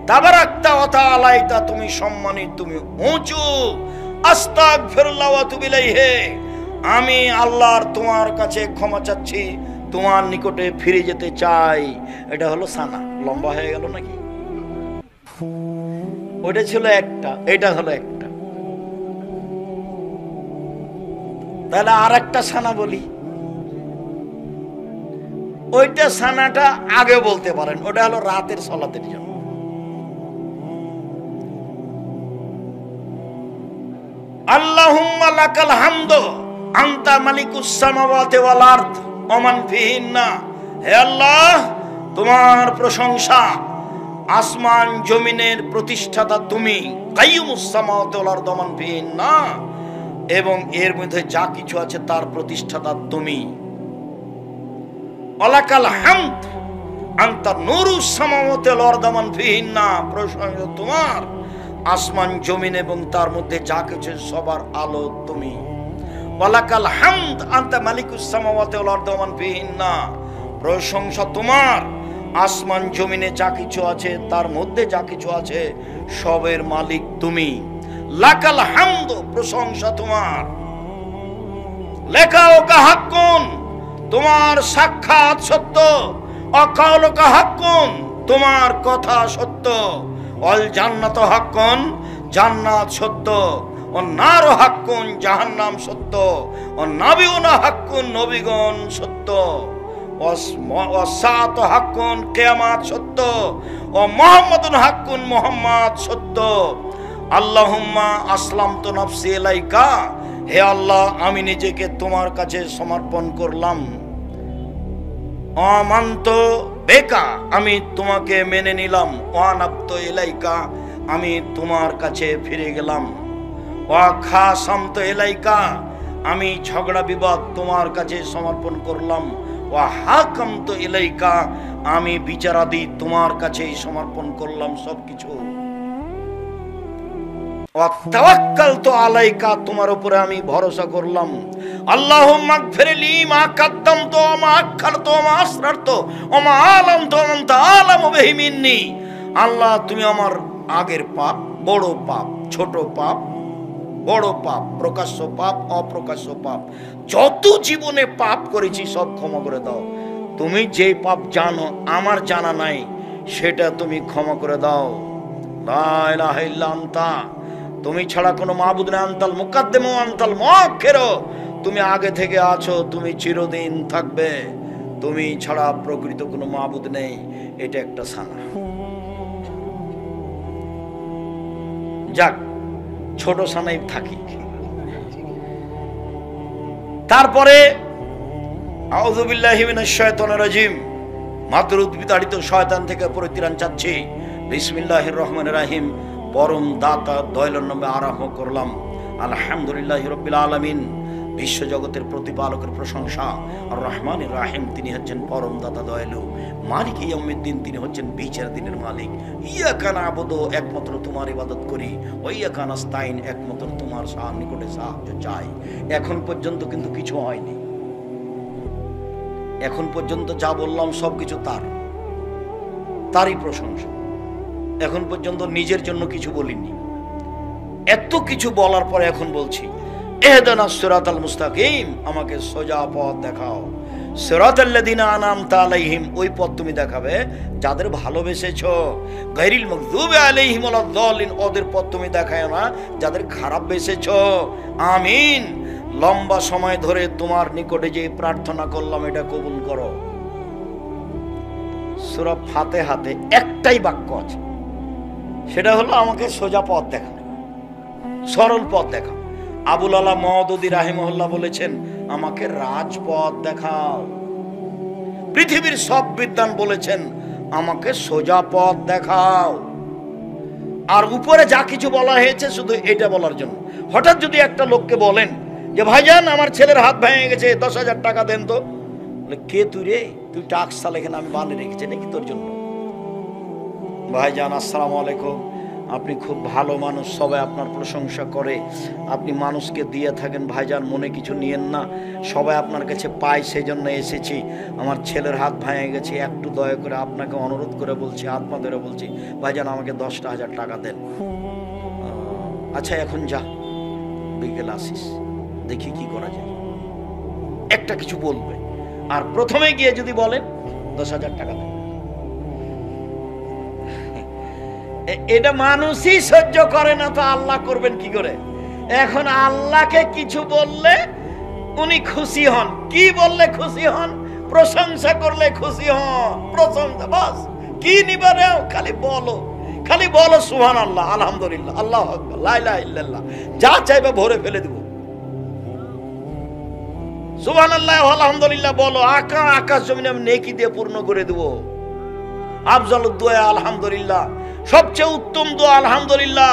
Speaker 1: তাবারাকতা ওয়া তাআলাইতা, তুমি সম্মানিত, তুমি উঁচু। আস্তাগফিরুল্লাহ ওয়া আতুবু ইলাইহি, আমি আল্লাহর তোমার কাছে ক্ষমা চাচ্ছি, তোমার নিকটে ফিরে যেতে চাই। এটা হলো সানা। লম্বা হয়ে গেল নাকি? ওটা ছিল একটা, এটা হলো একটা। তাহলে আর একটা সানা বলি। ওইটা সানাটা আগে বলতে পারেন, ওটা হলো রাতের সালাতের জন্য। আল্লাহুম্মা লাকাল হামদু আনতা মালিকুস সামাওয়াতি ওয়াল আরদ ওয়া মান ফিহিন্না, হে আল্লাহ তোমার প্রশংসা, আসমান জমিনের প্রতিষ্ঠাতা তুমি। কাইয়ুমুস সামাওয়াতি ওয়াল আরদ ওয়া মান ফিহিন্না, এবং এর মধ্যে যা কিছু আছে তার প্রতিষ্ঠাতা তুমি। ওয়ালাকাল হামদ আনতা নূরুস সামাওয়াতি ওয়াল আরদ ওয়া মান ফিহিন্না, প্রশংসা তোমার, আসমান জমিন এবং তার মধ্যে যা কিছু সবার আলো তুমি। ওয়ালাকাল হামদ আনতা মালিকুস সামাওয়াতি ওয়াল আরদ ওয়া মান ফিহিন্না, প্রশংসা তোমার, আসমান জমিনে যা কিছু আছে তার মধ্যে যা কিছু আছে সবের মালিক তুমি। লাকাল হামদ, প্রশংসা তোমার। লেখাওকা হাক্কুন, তোমার সাক্ষাৎ সত্য। অকাউলুকা হাক্কুন, তোমার কথা সত্য। অল জান্নাত হাক্কুন, জান্নাত সত্য। ও নার হাক্কুন, জাহান্নাম সত্য। ও নাবিউনা হাক্কুন, নবীগণ সত্য। ও সাত হাক্কুন, কিয়ামত সত্য। ও মুহাম্মাদুন হাক্কুন, মুহাম্মদ সত্য। আল্লাহুম্মা আসলামতু নাফসি ইলাইকা, হে আল্লাহ আমি নিজেকে তোমার কাছে সমর্পণ করলাম। আমান্তু বেকা, আমি তোমাকে মেনে নিলাম। ওয়ানাবতু ইলাইকা, আমি তোমার কাছে ফিরে গেলাম। ওয়া খাসামতু ইলাইকা, আমি ঝগড়া বিবাদ তোমার কাছে সমর্পণ করলাম। ওয়া হাকামতু ইলাইকা, আমি বিচারাদি তোমার কাছেই সমর্পণ করলাম সবকিছু। ওয়া তাওয়াক্কালতু আলাইকা, তোমার উপরে আমি ভরসা করলাম। আল্লাহুম্মা গফিরলি মা কাদ্দামতু ওয়া মা আখারতু ওয়া মা আসরারতু ওয়া মা আলামতু ওয়া আনতা আলামু বিহি মিন্নি। আল্লাহ তুমি আমার আগের পাপ, বড় পাপ, ছোট পাপ, বড় পাপ, প্রকাশ্য পাপ, অপ্রকাশ্য পাপ, যত জীবনে পাপ করেছি সব ক্ষমা করে দাও। তুমি যে পাপ জানো আমার জানা নাই, সেটা তুমি ক্ষমা করে দাও। লা ইলাহা ইল্লা আনতা, তুমি ছাড়া কোনো মাবুদ নেই। আনতাল মুকাদ্দিম ওয়া আনতাল মুআখির, তুমি আগে থেকে আছো, তুমি চিরদিন থাকবে। তুমি ছাড়া প্রকৃত কোনো মাবুদ নেই। এটা একটা সানা। যাক, ছোট সানাই থাকি। তারপরে আউযু বিল্লাহি মিনাশ শাইতানির রাজিম, মাত্র বিতাড়িত শয়তান থেকে পরিত্রাণ চাচ্ছি। বিসমিল্লাহির রহমানির রহিম, পরম দাতা দয়ালুর নামে আরম্ভ করলাম। আলহামদুলিল্লাহি রাব্বিল আলামিন, বিশ্ব জগতের প্রতিপালকের প্রশংসা। আর রহমানির রহিম, তিনি হচ্ছেন পরম দাতা দয়ালু। মালিক ইয়াউমিদ্দিন, তিনি হচ্ছেন বিচার দিনের মালিক। ইয়াকা না'বুদু, একমাত্র তোমার ইবাদত করি। ওয়া ইয়াকা নাস্তাইন, একমাত্র তোমার নিকটে সাহায্য চাই। এখন পর্যন্ত কিন্তু কিছু হয়নি। এখন পর্যন্ত যা বললাম সবকিছু তারই প্রশংসা। এখন পর্যন্ত নিজের জন্য কিছু বলিনি। এত কিছু বলার পরে এখন বলছি, ইহদিনাস সিরাতাল মুস্তাকিম, আমাকে সোজা পথ দেখাও। সিরাতাল্লাযিনা আনআমতা আলাইহিম, ওই পথ তুমি দেখাবে যাদের ভালোবেসেছো। গায়রিল মাগযুবি আলাইহিম ওয়ালাদ-দাল্লিন, ওদের পথ তুমি দেখায় না যাদের খারাপ বেসেছো। আমিন। লম্বা সময় ধরে তোমার নিকটে যে প্রার্থনা করলাম এটা কবুল করো। সূরা ফাতিহাতে একটাই বাক্য আছে, সেটা হলো আমাকে সোজা পথ দেখা, সরল পথ দেখা। আবুল আলা মওদুদী রাহিমাহুল্লাহ বলেছেন, আমাকে রাজপথ দেখাও। পৃথিবীর সব বিদ্বান বলেছেন, আমাকে সোজা পথ দেখাও। আর উপরে যা কিছু বলা হয়েছে শুধু এটা বলার জন্য। হঠাৎ যদি একটা লোককে বলেন যে ভাইজান আমার ছেলের হাত ভেঙে গেছে, 10,000 টাকা দেন তো, কে তুই রে? তুই টাক্স সাল এখানে আমি বানিয়ে রেখেছি নাকি তোর জন্য? ভাইজান আসসালামু আলাইকুম, আপনি খুব ভালো মানুষ, সবাই আপনার প্রশংসা করে, আপনি মানুষকে দিয়ে থাকেন, ভাইজান মনে কিছু নিয়েন না, সবাই আপনার কাছে পায় সেই জন্য এসেছি। আমার ছেলের হাত ভেঙে গেছে, একটু দয়া করে আপনাকে অনুরোধ করে বলছি, হাত পা ধরে বলছি, ভাইজান আমাকে 10,000 টাকা দেন। আচ্ছা এখন যা, বিকেল আসিস, দেখি কি করা যায়। একটা কিছু বলবে, আর প্রথমে গিয়ে যদি বলেন 10,000 টাকা দেন, এটা মানুষই সহ্য করে না, তো আল্লাহ করবেন কি করে? এখন আল্লাহকে কিছু বললে উনি খুশি হন, কি বললে খুশি হন? প্রশংসা করলে খুশি হন, প্রশংসা, বাস। কি নিবা রে? খালি বলো, খালি বলো সুবহানাল্লাহ, আলহামদুলিল্লাহ, আল্লাহু আকবার, লা ইলাহা ইল্লাল্লাহ, যা চাইবে ভরে ফেলে দেব। সুবহানাল্লাহ আলহামদুলিল্লাহ বলো, আকাশ জমিন আমি নেকি দিয়ে পূর্ণ করে দেব। আফজালুদ দুআ আলহামদুলিল্লাহ, সবচেয়ে উত্তম দোয়া আলহামদুলিল্লাহ।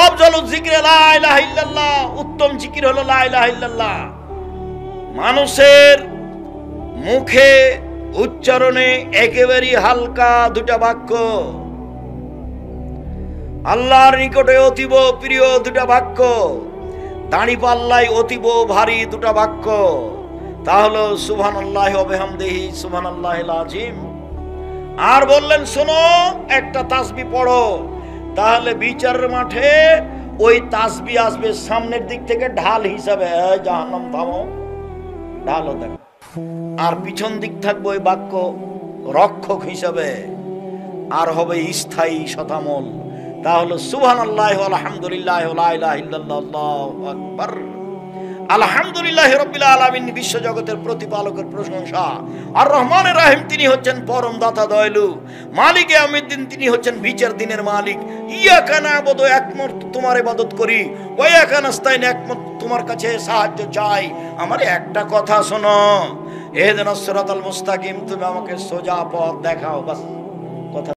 Speaker 1: আফজালুজ যিকরি লা ইলাহা ইল্লাল্লাহ, উত্তম জিকির হলো লা ইলাহা ইল্লাল্লাহ। মানুষের মুখে উচ্চারণে একেবারে হালকা দুটা বাক্য, আল্লাহর নিকটে অতীব প্রিয় দুটা বাক্য, দাঁড়িপাল্লায় অতীব ভারী দুটা বাক্য, তা হলো সুবহানাল্লাহি ওয়া বিহামদিহি সুবহানাল্লাহিল আযীম। আর বললেন শোনো, একটা তাসবিহ পড়ো, তাহলে বিচারের মাঠে ওই তাসবিহ আসবে সামনের দিক থেকে ঢাল হিসাবে, জাহান্নাম থামো, ঢালও দেখো। আর পিছন দিক থাকবে ওই বাক্য রক্ষক হিসাবে, আর হবে স্থায়ী শতামল। তাহলে সুবহানাল্লাহি ওয়া আলহামদুলিল্লাহি ওয়া লা ইলাহা ইল্লাল্লাহ, আল্লাহু আকবার। আলহামদুলিল্লাহি রাব্বিল আলামিন, বিশ্ব জগতের প্রতিপালকের প্রশংসা। আর রহমানের রহিম, তিনি হচ্ছেন পরম দাতা দয়ালু। মালিকে ইয়াউমিদ্দিন, তিনি হচ্ছেন বিচার দিনের মালিক। ইয়াকা না'বুদু, একমাত্র তোমার ইবাদত করি, ওয়া ইয়াকা নাস্তাইন, একমাত্র তোমার কাছে সাহায্য চাই। আমার একটা কথা শোনো, ইহদিনাস সিরাতাল মুস্তাকিম, তুমি আমাকে সোজা পথ দেখাও, বাস। কথা